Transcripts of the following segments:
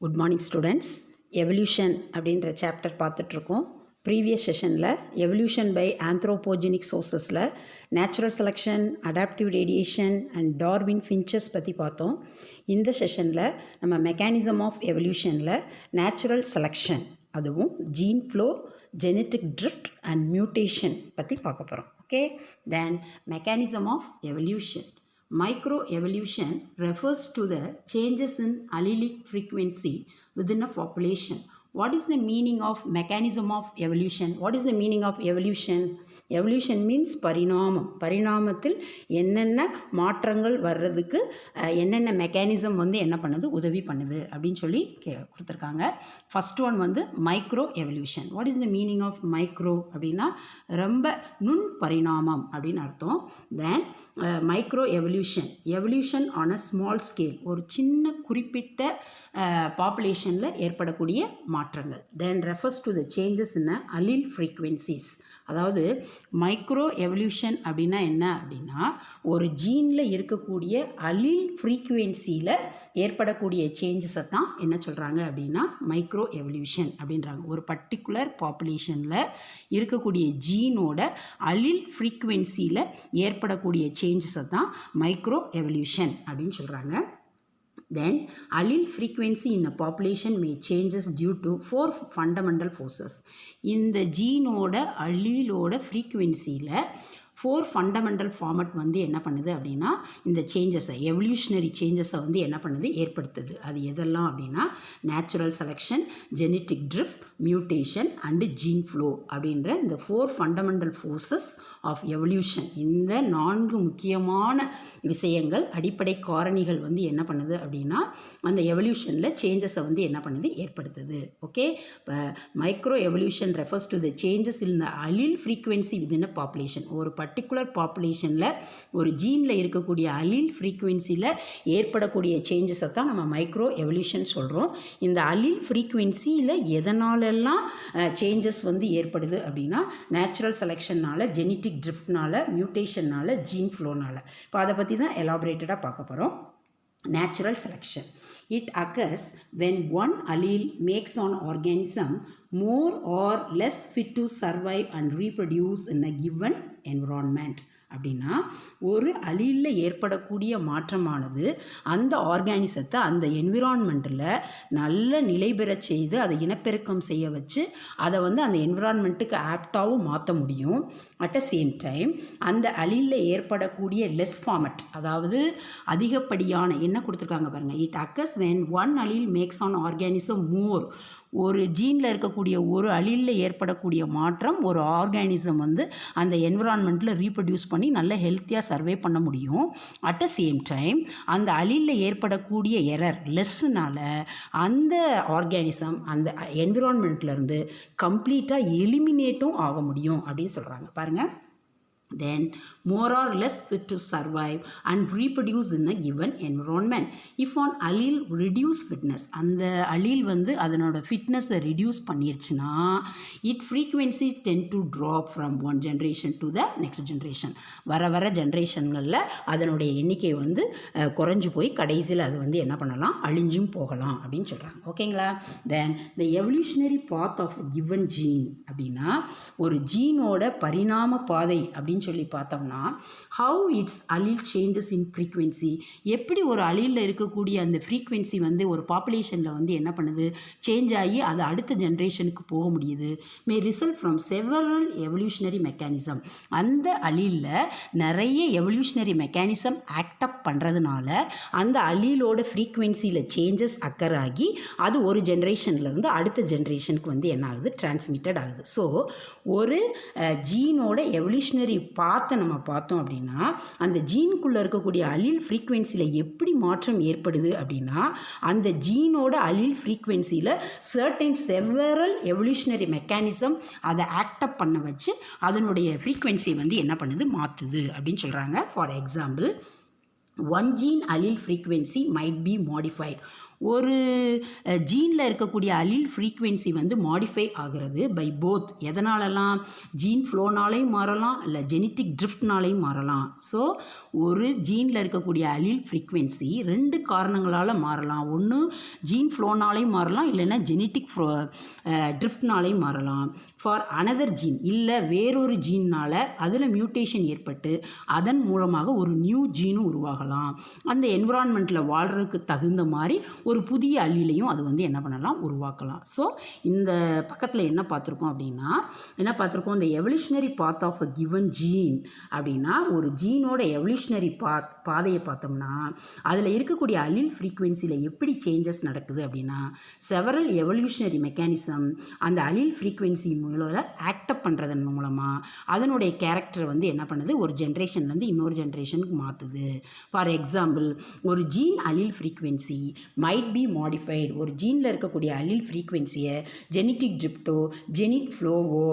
Good morning students. Evolution அப்படின்ற chapter பார்த்துட்ருக்கோம். Previous செஷனில் எவல்யூஷன் பை ஆந்த்ரோபோஜெனிக் சோர்சஸில் natural selection, adaptive radiation and Darwin finches பற்றி பார்த்தோம். இந்த செஷனில் நம்ம மெக்கானிசம் ஆஃப் எவல்யூஷனில் நேச்சுரல் செலெக்ஷன், அதுவும் gene flow, genetic drift and mutation பற்றி பார்க்க போகிறோம். Okay, then mechanism of evolution. Microevolution refers to the changes in allelic frequency within a population. What is the meaning of mechanism of evolution? What is the meaning of evolution? Evolution means பரிணாமம். பரிணாமத்தில் என்னென்ன மாற்றங்கள் வர்றதுக்கு என்னென்ன mechanism என்ன பண்ணுது, உதவி பண்ணுது அப்படின்னு சொல்லி கொடுத்துருக்காங்க. First one micro evolution. What is the meaning of micro அப்படின்னா ரொம்ப நுண் பரிணாமம் அப்படின்னு அர்த்தம். Then micro evolution, evolution on a small scale, ஒரு சின்ன குறிப்பிட்ட பாப்புலேஷனில் ஏற்படக்கூடிய மாற்றங்கள். Then refers to the changes in allele frequencies. அதாவது மைக்ரோ எவல்யூஷன் அப்படின்னா என்ன அப்படின்னா, ஒரு ஜீனில் இருக்கக்கூடிய அலீல் ஃப்ரீக்குவென்சியில் ஏற்படக்கூடிய சேஞ்சஸை தான் என்ன சொல்கிறாங்க அப்படின்னா மைக்ரோ எவல்யூஷன் அப்படின்றாங்க. ஒரு பர்டிகுலர் பாப்புலேஷனில் இருக்கக்கூடிய ஜீனோட அலீல் ஃப்ரீக்குவென்சியில் ஏற்படக்கூடிய சேஞ்சஸை தான் மைக்ரோ எவல்யூஷன் அப்படின்னு சொல்கிறாங்க. Then allele frequency in a population may changes due to 4 fundamental forces. இந்த ஜீனோட அல்லீலோட ஃப்ரீக்குவென்சியில் 4 ஃபண்டமெண்டல் ஃபார்மட் என்ன பண்ணுது அப்படின்னா, இந்த சேஞ்சஸை, எவல்யூஷனரி சேஞ்சஸை என்ன பண்ணுது, ஏற்படுத்துது. அது எதெல்லாம் அப்படின்னா natural selection, genetic drift, mutation and gene flow அப்படின்ற இந்த 4 ஃபண்டமெண்டல் ஃபோர்ஸஸ் ஆஃப் எவல்யூஷன். இந்த 4 முக்கியமான விஷயங்கள், அடிப்படை காரணிகள் என்ன பண்ணுது அப்படின்னா அந்த எவல்யூஷனில் சேஞ்சஸை என்ன பண்ணுது, ஏற்படுத்துது. ஓகே, இப்போ micro evolution refers to the changes in the allele frequency within a population. ஒரு பர்டிகுலர் பாப்புலேஷனில் ஒரு ஜீனில் இருக்கக்கூடிய அலீல் ஃப்ரீக்குவென்சியில் ஏற்படக்கூடிய சேஞ்சஸை தான் நம்ம மைக்ரோ எவல்யூஷன் சொல்கிறோம். இந்த அலீல் ஃப்ரீக்குவென்சியில் எதனாலெல்லாம் சேஞ்சஸ் ஏற்படுது அப்படின்னா நேச்சுரல் செலெக்ஷனால், ஜெனட்டிக் ட்ரிஃப்ட்னால், மியூட்டேஷனால், ஜீன் ஃப்ளோனால். இப்போ அதை பற்றி தான் எலாபரேட்டடாக பார்க்க போகிறோம். Natural selection. It occurs when one allele makes an organism more or less fit to survive and reproduce in a given environment. அப்படின்னா ஒரு அலீலில் ஏற்படக்கூடிய மாற்றமானது அந்த ஆர்கானிசத்தை அந்த என்விரான்மெண்ட்டில் நல்ல நிலை பெறச் செய்து அதை இனப்பெருக்கம் செய்ய வச்சு அதை அந்த என்விரான்மெண்ட்டுக்கு ஆப்டாகவும் மாற்ற முடியும். அட் த சேம் டைம் அந்த அலீலில் ஏற்படக்கூடிய லெஸ் ஃபார்மட், அதாவது அதிகப்படியான என்ன கொடுத்துருக்காங்க பாருங்கள். It occurs when one allele makes an organism more. ஒரு ஜீனில் இருக்கக்கூடிய ஒரு அலீலில் ஏற்படக்கூடிய மாற்றம் ஒரு ஆர்கானிசம் அந்த என்விரான்மெண்ட்டில் ரீப்ரொடியூஸ் பண்ணி நல்ல ஹெல்த்தியாக சர்வே பண்ண முடியும். அட் த சேம் டைம் அந்த அலீலில் ஏற்படக்கூடிய எரர் லெஸ்ஸுனால் அந்த ஆர்கானிசம் அந்த என்விரான்மெண்ட்லேருந்து கம்ப்ளீட்டாக எலிமினேட்டும் ஆக முடியும் அப்படின்னு சொல்கிறாங்க. பாருங்கள். Then more or less fit to survive and reproduce in a given environment. If an allele reduce fitness, அந்த allele அதனோட ஃபிட்னஸை reduce பண்ணிருச்சுன்னா it frequency tend to drop from one generation to the next generation. வர ஜென்ரேஷன்களில் அதனுடைய எண்ணிக்கை குறைஞ்சு போய் கடைசியில் அது என்ன பண்ணலாம், அழிஞ்சும் போகலாம் அப்படின்னு சொல்கிறாங்க. ஓகேங்களா. தென் the evolutionary path of a given gene அப்படின்னா ஒரு ஜீனோட பரிணாம பாதை அப்படின்னு சொல்லி பார்த்தோம்னா how its allele changes in frequency, எப்படி ஒரு அலீலில் இருக்கக்கூடிய அந்த ஃப்ரீக்வென்சி ஒரு பாப்புலேஷனில் என்ன பண்ணுது, சேஞ்ச் ஆகி அது அடுத்த ஜென்ரேஷனுக்கு போக முடியுது. மே result from several evolutionary mechanism. அந்த அலீலில் நிறைய எவல்யூஷனரி மெக்கானிசம் ஆக்டப் பண்ணுறதுனால அந்த அலீலோட ஃப்ரீக்வென்சியில் சேஞ்சஸ் அக்கர் ஆகி அது ஒரு ஜென்ரேஷன்லேருந்து அடுத்த ஜென்ரேஷனுக்கு என்ன ஆகுது, டிரான்ஸ்மிட்டட் ஆகுது. ஸோ ஒரு ஜீனோட எவல்யூஷனரி பாத்தை நம்ம பார்த்தோம் அப்படின்னா அந்த ஜீனுக்குள்ளே இருக்கக்கூடிய அலீல் ஃப்ரீக்வென்சியில் எப்படி மாற்றம் ஏற்படுது அப்படின்னா அந்த ஜீனோட அலீல் ஃப்ரீக்வென்சியில் சர்டன் செவரல் எவல்யூஷனரி மெக்கானிசம் அதை ஆக்டப் பண்ண வச்சு அதனுடைய ஃப்ரீக்வென்சி என்ன பண்ணுது, மாற்றுது அப்படின்னு சொல்கிறாங்க. For example, one gene allele frequency might be modified. ஒரு ஜீனில் இருக்கக்கூடிய அலீல் ஃப்ரீக்வென்சி வந்து மாடிஃபை ஆகிறது பை போத். எதனாலலாம்? ஜீன் ஃப்ளோனாலையும் மாறலாம், இல்லை ஜெனட்டிக் ட்ரிஃப்ட்னாலையும் மாறலாம். ஸோ ஒரு ஜீனில் இருக்கக்கூடிய அலீல் ஃப்ரீக்வென்சி 2 காரணங்களால் மாறலாம். ஒன்று ஜீன் ஃப்ளோனாலையும் மாறலாம், இல்லைன்னா ஜெனட்டிக் ட்ரிஃப்ட்னாலையும் மாறலாம். ஃபார் அனதர் ஜீன், இல்லை வேறொரு ஜீன்னால் அதில் மியூட்டேஷன் ஏற்பட்டு அதன் மூலமாக ஒரு நியூ ஜீனும் உருவாகலாம். அந்த என்விரான்மெண்ட்டில் வாழ்கிறதுக்கு தகுந்த மாதிரி ஒரு புதிய அள்ளிலையும் அது வந்து என்ன பண்ணலாம், உருவாக்கலாம். ஸோ இந்த பக்கத்தில் என்ன பார்த்துருக்கோம் அப்படின்னா, இந்த evolutionary path of a given gene அப்படின்னா, ஒரு ஜீனோட எவல்யூஷனரி பாதையை பார்த்தோம்னா அதில் இருக்கக்கூடிய அலீல் ஃப்ரீக்வென்சியில் எப்படி சேஞ்சஸ் நடக்குது அப்படின்னா, செவரல் எவல்யூஷனரி மெக்கானிசம் அந்த அலீல் ஃப்ரீக்வென்சி மூலம் ஆக்டப் பண்ணுறதன் மூலமாக அதனுடைய கேரக்டரை வந்து என்ன பண்ணுது, ஒரு ஜென்ரேஷன்லேருந்து இன்னொரு ஜென்ரேஷனுக்கு மாற்றுது. ஃபார் எக்ஸாம்பிள், ஒரு gene allele frequency might be modified. ஒரு ஜீனில் இருக்கக்கூடிய அலீல் ஃப்ரீக்வென்சியை ஜெனட்டிக் ட்ரிப்டோ ஜெனிக் ஃப்ளோவோ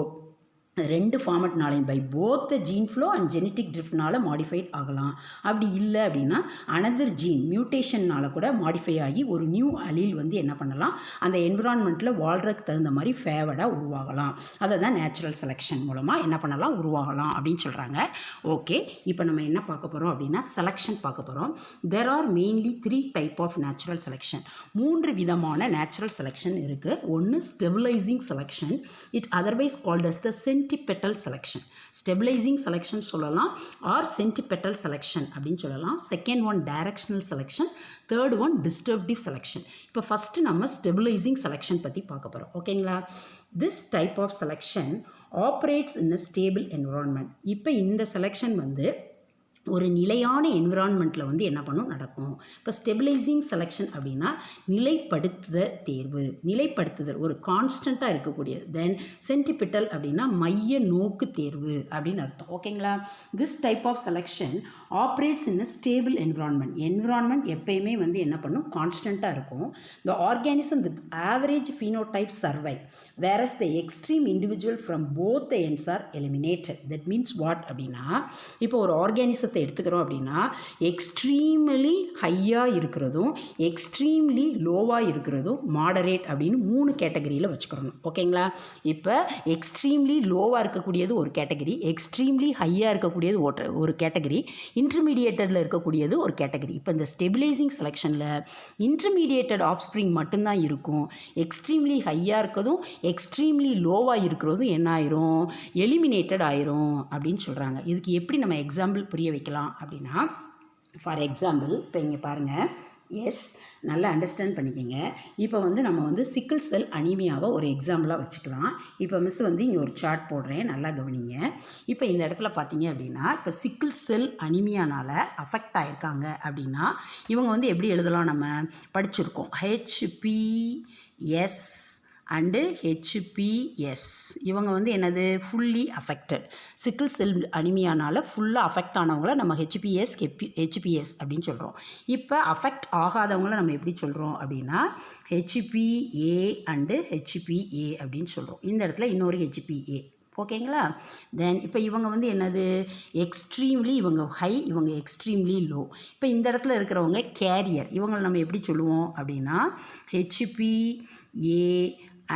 2 ஃபார்மெட்னாலையும் by both the gene flow and genetic ட்ரிஃப்ட்னால மாடிஃபைட் ஆகலாம். அப்படி இல்லை அப்படின்னா அனதர் ஜீன் மியூட்டேஷன்னால் கூட மாடிஃபை ஆகி ஒரு நியூ அலீல் வந்து என்ன பண்ணலாம், அந்த என்விரான்மெண்ட்டில் வாழ்கிறதுக்கு தகுந்த மாதிரி ஃபேவர்டாக உருவாகலாம். அதை தான் நேச்சுரல் செலெக்ஷன் மூலமாக என்ன பண்ணலாம், உருவாகலாம் அப்படின்னு சொல்கிறாங்க. ஓகே, இப்போ நம்ம என்ன பார்க்க போகிறோம் அப்படின்னா செலெக்ஷன் பார்க்க போகிறோம். There are mainly 3 type of natural selection. 3 விதமான நேச்சுரல் செலெக்ஷன் இருக்குது. ஒன்று stabilising selection, it otherwise called as the centripetal selection. Stabilising selection சொல்லலாம், ஆர் சென்டிபெட்டல் செலெக்ஷன் அப்படின்னு சொல்லலாம். Second one directional selection, third one disruptive selection. இப்போ first நம்ம stabilising selection பற்றி பார்க்க போகிறோம். ஓகேங்களா? This type of selection operates in a stable environment. இப்போ இந்த செலெக்ஷன் வந்து ஒரு நிலையான என்விரான்மெண்ட்டில் வந்து என்ன பண்ணும், நடக்கும். இப்போ ஸ்டெபிளைசிங் செலெக்ஷன் அப்படின்னா நிலைப்படுத்துதல் ஒரு கான்ஸ்டண்ட்டாக இருக்கக்கூடியது. தென் சென்டிபிட்டல் அப்படின்னா மைய நோக்கு தேர்வு அப்படின்னு அர்த்தம். ஓகேங்களா? This type of selection operates in a stable environment எப்பயுமே வந்து என்ன பண்ணும், கான்ஸ்டண்ட்டாக இருக்கும். The organism with average phenotype survive whereas the extreme individual from both the ends are eliminated. That means what அப்படின்னா, இப்போ ஒரு ஆர்கானிசத்தை எடுத்துக்கிறோம் அப்படின்னா எக்ஸ்ட்ரீம்லி ஹையாக இருக்கிறதும் எக்ஸ்ட்ரீம்லி லோவாக இருக்கிறதும் மாடரேட் அப்படின்னு 3 கேட்டகரியில் வச்சுக்கிறணும். ஓகேங்களா? இப்போ எக்ஸ்ட்ரீம்லி லோவாக இருக்கக்கூடியது ஒரு கேட்டகரி, எக்ஸ்ட்ரீம்லி ஹையாக இருக்கக்கூடியது ஒரு கேட்டகரி, இன்டர்மீடியேட்டடில் இருக்கக்கூடியது ஒரு கேட்டகரி. இப்போ இந்த ஸ்டெபிளைசிங் செலெக்ஷனில் இன்டர்மீடியேட்டட் ஆஃப்ஸ்ப்ரிங் மட்டும்தான் இருக்கும். எக்ஸ்ட்ரீம்லி ஹையாக இருக்கிறதும் எக்ஸ்ட்ரீம்லி லோவாக இருக்கிறதும் என்ன ஆயிரும், எலிமினேட்டட் ஆயிரும் அப்படின்னு சொல்கிறாங்க. இதுக்கு எப்படி நம்ம எக்ஸாம்பிள் புரிய வைக்கலாம் அப்படின்னா, ஃபார் எக்ஸாம்பிள் இப்போ இங்கே பாருங்கள். எஸ், நல்லா அண்டர்ஸ்டாண்ட் பண்ணிக்கோங்க. இப்போ வந்து நம்ம வந்து சிக்கிள் செல் அனீமியாவை ஒரு எக்ஸாம்பிளாக வச்சுக்கலாம். இப்போ மிஸ் வந்து இங்கே ஒரு சார்ட் போடுறேன், நல்லா கவனிங்க. இப்போ இந்த இடத்துல பார்த்தீங்க அப்படின்னா, இப்போ சிக்கிள் செல் அனீமியானால் அஃபெக்ட் ஆகிருக்காங்க அப்படின்னா இவங்க வந்து எப்படி எழுதலாம், நம்ம படிச்சிருக்கோம். HPS அண்டு HPS இவங்க வந்து என்னது, ஃபுல்லி அஃபெக்டட். சிக்கிள் செல் அனிமியானால் ஃபுல்லாக அஃபெக்ட் ஆனவங்கள நம்ம HPS அப்படின்னு சொல்கிறோம். இப்போ அஃபெக்ட் ஆகாதவங்கள நம்ம எப்படி சொல்கிறோம் அப்படின்னா HPA அண்டு HPA அப்படின்னு சொல்கிறோம். இந்த இடத்துல இன்னொரு HPA. ஓகேங்களா? தென் இப்போ இவங்க வந்து என்னது, எக்ஸ்ட்ரீம்லி இவங்க ஹை, இவங்க எக்ஸ்ட்ரீம்லி லோ. இப்போ இந்த இடத்துல இருக்கிறவங்க கேரியர், இவங்களை நம்ம எப்படி சொல்லுவோம் அப்படின்னா HPA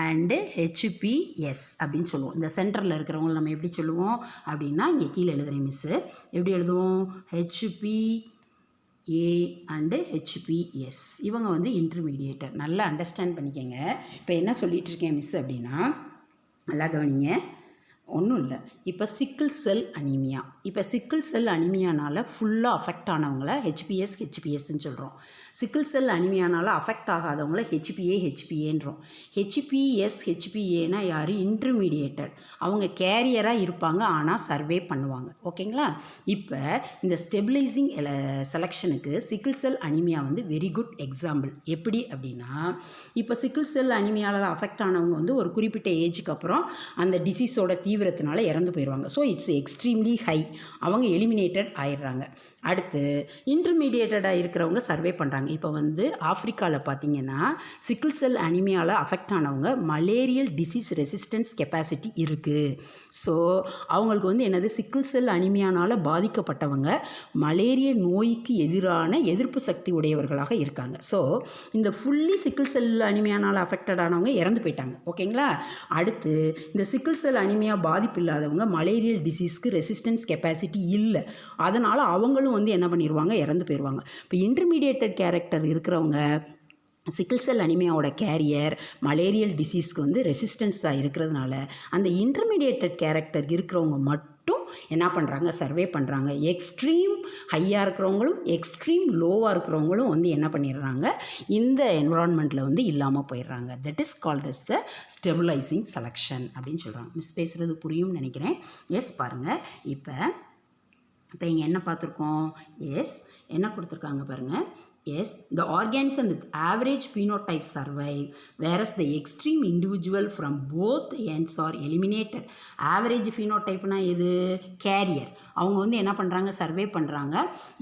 அண்டு HPS அப்படின்னு சொல்லுவோம். இந்த சென்டரில் இருக்கிறவங்கள நம்ம எப்படி சொல்லுவோம் அப்படின்னா, இங்கே கீழே எழுதுகிறேன் மிஸ்ஸு, எப்படி எழுதுவோம், HPA அண்டு HPS. இவங்க வந்து இன்டர்மீடியேட்டர். நல்லா அண்டர்ஸ்டாண்ட் பண்ணிக்கங்க. இப்போ என்ன சொல்லிகிட்டு இருக்கேன் மிஸ் அப்படின்னா, நல்லா கவனிங்க. ஒன்றும் இல்லை, இப்போ சிக்கிள் செல் அனீமியா. இப்போ சிக்கிள் செல் அனீமியானால் ஃபுல்லாக அஃபெக்ட் ஆனவங்கள HPSன்னு சொல்கிறோம். சிக்கிள் செல் அனீமியானால் அஃபெக்ட் ஆகாதவங்கள HPAன்றோம். HPAனா யார், இன்டர்மீடியேட்டட். அவங்க கேரியராக இருப்பாங்க, ஆனால் சர்வே பண்ணுவாங்க. ஓகேங்களா? இப்போ இந்த ஸ்டெபிளைசிங் செலெக்ஷனுக்கு சிக்கிள் செல் அனீமியா வந்து வெரி குட் எக்ஸாம்பிள். எப்படி அப்படின்னா, இப்போ சிக்கிள் செல் அனீமியாவில் அஃபெக்ட் ஆனவங்க வந்து ஒரு குறிப்பிட்ட ஏஜுக்கு அப்புறம் அந்த டிசீஸோட தீவிரத்தினால இறந்து போயிடுவாங்க. ஸோ இட்ஸ் எக்ஸ்ட்ரீம்லி ஹை, அவங்க எலிமினேட்டட் ஆயிடுறாங்க. அடுத்து இன்டர்மீடியேட்டடாக இருக்கிறவங்க சர்வே பண்ணுறாங்க. இப்போ வந்து ஆஃப்ரிக்காவில் பார்த்தீங்கன்னா சிக்கிள் செல் அனிமியாவில் அஃபெக்ட் ஆனவங்க மலேரியல் டிசீஸ் ரெசிஸ்டன்ஸ் கெப்பாசிட்டி இருக்குது. ஸோ அவங்களுக்கு வந்து என்னது சிக்கிள் செல் அனிமியானால் பாதிக்கப்பட்டவங்க மலேரிய நோய்க்கு எதிரான எதிர்ப்பு சக்தி உடையவர்களாக இருக்காங்க. ஸோ இந்த ஃபுல்லி சிக்கிள் செல் அனிமியானால் அஃபெக்டட் ஆனவங்க இறந்து போயிட்டாங்க. ஓகேங்களா? அடுத்து இந்த சிக்கிள் செல் அனிமியா பாதிப்பு இல்லாதவங்க மலேரியல் டிசீஸ்க்கு ரெசிஸ்டன்ஸ் கெப்பாசிட்டி இல்லை. அதனால் அவங்களும் வந்து என்ன பண்ணிடுவாங்க, இறந்து போயிடுவாங்க. இப்போ இன்டர்மீடியேட்டட் கேரக்டர் இருக்கிறவங்க சிக்கிள் செல் அனிமியாவோட கேரியர் மலேரியல் டிசீஸ்க்கு வந்து ரெசிஸ்டன்ஸாக இருக்கிறதுனால அந்த இன்டர்மீடியேட்டட் கேரக்டர் இருக்கிறவங்க மட்டும் என்ன பண்ணுறாங்க, சர்வே பண்ணுறாங்க. எக்ஸ்ட்ரீம் ஹையாக இருக்கிறவங்களும் எக்ஸ்ட்ரீம் லோவாக இருக்கிறவங்களும் வந்து என்ன பண்ணிடுறாங்க, இந்த என்விரான்மெண்ட்டில் வந்து இல்லாமல் போயிடுறாங்க. That is called as the stabilising selection அப்படின்னு சொல்கிறாங்க. மிஸ் பேசுகிறது புரியும்னு நினைக்கிறேன். எஸ் பாருங்கள், இப்போ இங்கே என்ன பார்த்துருக்கோம், என்ன கொடுத்துருக்காங்க பாருங்கள். The organism with average phenotype survive, whereas the extreme individual from both ends are eliminated. Average phenotypeனா எது, கேரியர். அவங்க வந்து என்ன பண்ணுறாங்க, சர்வே பண்ணுறாங்க.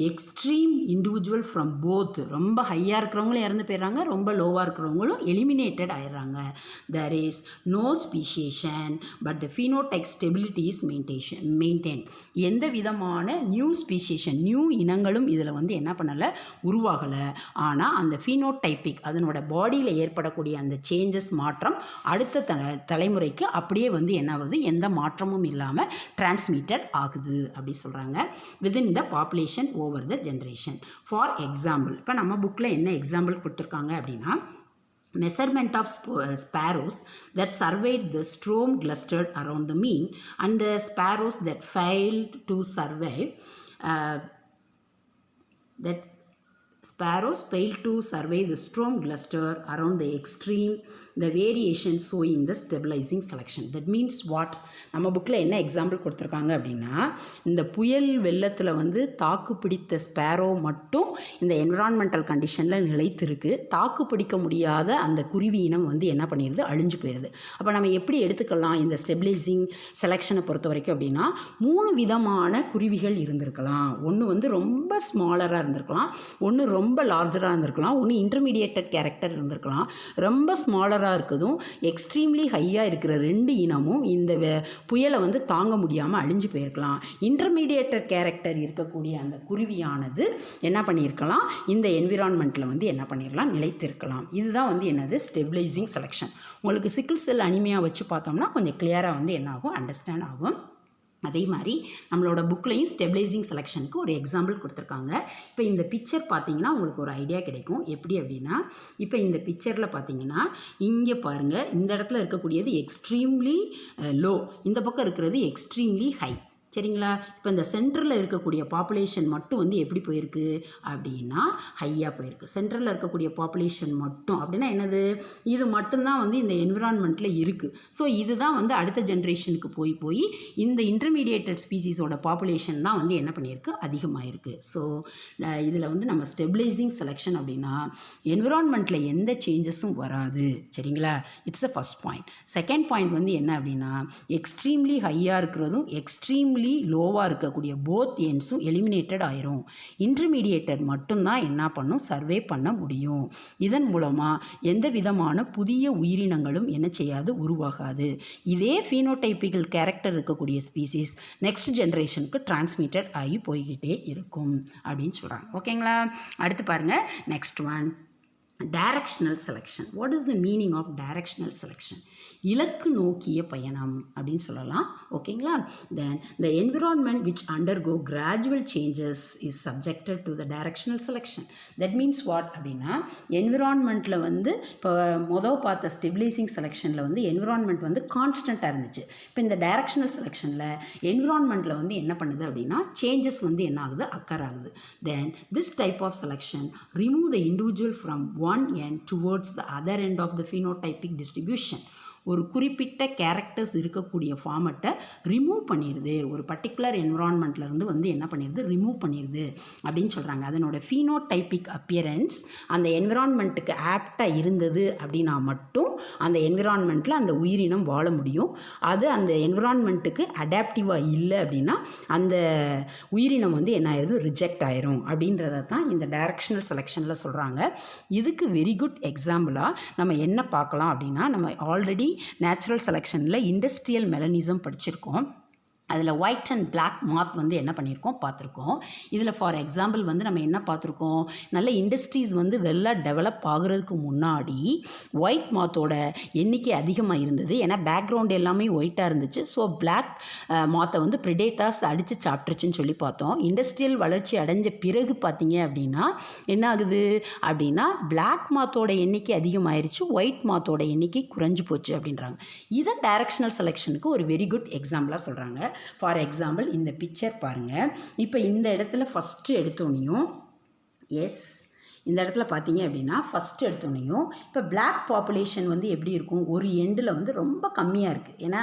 எக்ஸ்ட்ரீம் இண்டிவிஜுவல் ஃப்ரம் போத், ரொம்ப ஹையாக இருக்கிறவங்களும் இறந்து போயிடுறாங்க, ரொம்ப லோவாக இருக்கிறவங்களும் எலிமினேட்டட் ஆயிடுறாங்க. there is no speciation but the phenotype stability is maintained. எந்த விதமான நியூ ஸ்பீசியேஷன், நியூ இனங்களும் இதில் வந்து என்ன பண்ணலை, உருவாகலை. ஆனால் அந்த ஃபீனோடைப்பிக், அதனோட பாடியில் ஏற்படக்கூடிய அந்த சேஞ்சஸ், மாற்றம் அடுத்த தலைமுறைக்கு அப்படியே வந்து என்ன ஆகுது, எந்த மாற்றமும் இல்லாமல் டிரான்ஸ்மிட்டட் ஆகுது அப்படி சொல்கிறாங்க. Within the population over the generation. For example, இப்போ நம்ம புக்கில் என்ன எக்ஸாம்பிள் கொடுத்துருக்காங்க அப்படின்னா, measurement of sparrows that surveyed the storm clustered around the mean and the sparrows that failed to survive sparrows failed to survey the storm cluster around the extreme, the variation showing the stabilizing selection. That means what? நம்ம புக்கில் என்ன example கொடுத்துருக்காங்க அப்படின்னா, இந்த புயல் வெள்ளத்தில் வந்து தாக்கு பிடித்த ஸ்பேரோ மட்டும் இந்த என்விரான்மெண்டல் கண்டிஷனில் நிலைத்திருக்கு. தாக்கு பிடிக்க முடியாத அந்த குருவி இனம் வந்து என்ன பண்ணிடுது, அழிஞ்சு போயிடுது. அப்போ நம்ம எப்படி எடுத்துக்கலாம் இந்த ஸ்டெபிலைசிங் செலெக்ஷனை பொறுத்த வரைக்கும் அப்படின்னா, 3 விதமான குருவிகள் இருந்திருக்கலாம். ஒன்று வந்து ரொம்ப ஸ்மாலராக இருந்திருக்கலாம், ஒன்று ரொம்ப லார்ஜராக இருந்திருக்கலாம், ஒன்று இன்டர்மீடியேட்டட் கேரக்டர் இருந்திருக்கலாம். ரொம்ப ஸ்மாலராக இருக்குதும் எக்ஸ்ட்ரீம்லி ஹையாக இருக்கிற 2 இனமும் இந்த புயலை வந்து தாங்க முடியாமல் அழிஞ்சு போயிருக்கலாம். இன்டர்மீடியேட்டட் கேரக்டர் இருக்கக்கூடிய அந்த குருவியானது என்ன பண்ணியிருக்கலாம், இந்த என்விரான்மெண்ட்டில் வந்து என்ன பண்ணிடலாம், நிலைத்திருக்கலாம். இதுதான் வந்து என்னது, ஸ்டெபிலைசிங் செலெக்ஷன். உங்களுக்கு சிக்கிள் செல் அனிமியா வச்சு பார்த்தோம்னா கொஞ்சம் கிளியராக வந்து என்ன ஆகும், அண்டர்ஸ்டாண்ட் ஆகும். அதே மாதிரி நம்மளோட புக்லேயும் ஸ்டெபிலைசிங் செலெக்ஷனுக்கு ஒரு எக்ஸாம்பிள் கொடுத்துருக்காங்க. இப்போ இந்த பிக்சர் பார்த்தீங்கன்னா உங்களுக்கு ஒரு ஐடியா கிடைக்கும். எப்படி அப்படின்னா, இப்போ இந்த பிக்சரில் பார்த்தீங்கன்னா இங்கே பாருங்கள், இந்த இடத்துல இருக்கக்கூடியது எக்ஸ்ட்ரீம்லி லோ, இந்த பக்கம் இருக்கிறது எக்ஸ்ட்ரீம்லி ஹை. சரிங்களா? இப்போ இந்த சென்டரில் இருக்கக்கூடிய பாப்புலேஷன் மட்டும் வந்து எப்படி போயிருக்கு அப்படின்னா ஹையாக போயிருக்கு. சென்டரில் இருக்கக்கூடிய பாப்புலேஷன் மட்டும் அப்படின்னா என்னது, இது மட்டும்தான் வந்து இந்த என்விரான்மெண்ட்டில் இருக்குது. ஸோ இதுதான் வந்து அடுத்த ஜென்ரேஷனுக்கு போய் இந்த இன்டர்மீடியேட்டட் ஸ்பீசிஸோட பாப்புலேஷன் தான் வந்து என்ன பண்ணியிருக்கு, அதிகமாகிருக்கு. ஸோ இதில் வந்து நம்ம ஸ்டெபிலைசிங் செலெக்ஷன் அப்படின்னா என்விரான்மெண்ட்டில் எந்த சேஞ்சஸும் வராது. சரிங்களா? It's a first point. Second point வந்து என்ன அப்படின்னா, எக்ஸ்ட்ரீம்லி ஹையாக இருக்கிறதும் எக்ஸ்ட்ரீம்லி லோவாக இருக்கக்கூடிய போத் எண்ட்ஸும் எலிமினேட்டட் ஆயிரும். இன்டர்மீடியேட்டட் மட்டும்தான் என்ன பண்ணும், சர்வே பண்ண முடியும். இதன் மூலமாக எந்த விதமான புதிய உயிரினங்களும் என்ன செய்யாது, உருவாகாது. இதே ஃபீனோடைப்பிக்கல் கேரக்டர் இருக்கக்கூடிய ஸ்பீசிஸ் நெக்ஸ்ட் ஜென்ரேஷனுக்கு டிரான்ஸ்மிட்டட் ஆகி போய்கிட்டே இருக்கும் அப்படின்னு சொல்கிறாங்க. ஓகேங்களா? அடுத்து பாருங்கள், next one, directional selection. What is the meaning of directional selection? இலக்கு நோக்கிய பயணம் அப்படின்னு சொல்லலாம். ஓகேங்களா? Then the environment which undergo gradual changes is subjected to the directional selection. That means what அப்படின்னா, என்விரான்மெண்ட்டில் வந்து இப்போ பார்த்த ஸ்டெபிலைசிங் செலெக்ஷனில் வந்து என்விரான்மெண்ட் வந்து கான்ஸ்டண்ட்டாக இருந்துச்சு. இப்போ இந்த டைரக்ஷனல் செலெக்ஷனில் என்விரான்மெண்ட்டில் வந்து என்ன பண்ணுது அப்படின்னா, சேஞ்சஸ் வந்து என்ன ஆகுது, அக்கர் ஆகுது. Then this type of selection remove the individual from one end towards the other end of the phenotypic distribution. ஒரு குறிப்பிட்ட கேரக்டர்ஸ் இருக்கக்கூடிய ஃபார்மட்டை ரிமூவ் பண்ணிடுது, ஒரு பர்டிகுலர் என்விரான்மெண்ட்லேருந்து வந்து என்ன பண்ணிடுது, ரிமூவ் பண்ணிடுது அப்படின்னு சொல்கிறாங்க. அதனோட ஃபீனோடைபிக் அப்பியரன்ஸ் அந்த என்விரான்மெண்ட்டுக்கு ஆப்டாக இருந்தது அப்படின்னா மட்டும் அந்த என்விரான்மெண்ட்டில் அந்த உயிரினம் வாழ முடியும். அது அந்த என்விரான்மெண்ட்டுக்கு அடாப்டிவாக இல்லை அப்படின்னா அந்த உயிரினம் வந்து என்ன ஆயிடுது, ரிஜெக்ட் ஆயிரும் அப்படின்றத தான் இந்த டைரக்ஷனல் செலெக்ஷனில் சொல்கிறாங்க. இதுக்கு வெரி குட் எக்ஸாம்பிளாக நம்ம என்ன பார்க்கலாம் அப்படின்னா, நம்ம ஆல்ரெடி நேச்சுரல் செலெக்ஷனில் இண்டஸ்ட்ரியல் மெலனிசம் படிச்சிருக்கோம். அதில் ஒயிட் அண்ட் பிளாக் மாத் வந்து என்ன பண்ணியிருக்கோம் பார்த்துருக்கோம். இதில் ஃபார் எக்ஸாம்பிள் வந்து நம்ம என்ன பார்த்துருக்கோம், நல்ல இண்டஸ்ட்ரீஸ் வந்து வெல்லாக டெவலப் ஆகுறதுக்கு முன்னாடி ஒயிட் மாத்தோட எண்ணிக்கை அதிகமாக இருந்தது. ஏன்னா பேக்ரவுண்ட் எல்லாமே ஒயிட்டாக இருந்துச்சு. ஸோ பிளாக் மாத்தை வந்து ப்ரிடேட்டர்ஸ் அடித்து சாப்பிட்ருச்சுன்னு சொல்லி பார்த்தோம். இண்டஸ்ட்ரியல் வளர்ச்சி அடைஞ்ச பிறகு பார்த்தீங்க அப்படின்னா என்ன ஆகுது அப்படின்னா பிளாக் மாத்தோட எண்ணிக்கை அதிகமாயிருச்சு, ஒயிட் மாத்தோட எண்ணிக்கை குறைஞ்சி போச்சு அப்படின்றாங்க. இதை டைரக்ஷனல் செலெக்ஷனுக்கு ஒரு வெரி குட் எக்ஸாம்பிளாக சொல்கிறாங்க. ஃபார் எக்ஸாம்பிள் இந்த பிக்சர் பாருங்கள். இப்போ இந்த இடத்துல ஃபஸ்ட்டு எடுத்தோன்னையும் இந்த இடத்துல பார்த்தீங்க அப்படின்னா ஃபஸ்ட்டு எடுத்தோன்னையும் இப்போ பிளாக் பாப்புலேஷன் வந்து எப்படி இருக்கும், ஒரு எண்டில் வந்து ரொம்ப கம்மியாக இருக்குது. ஏன்னா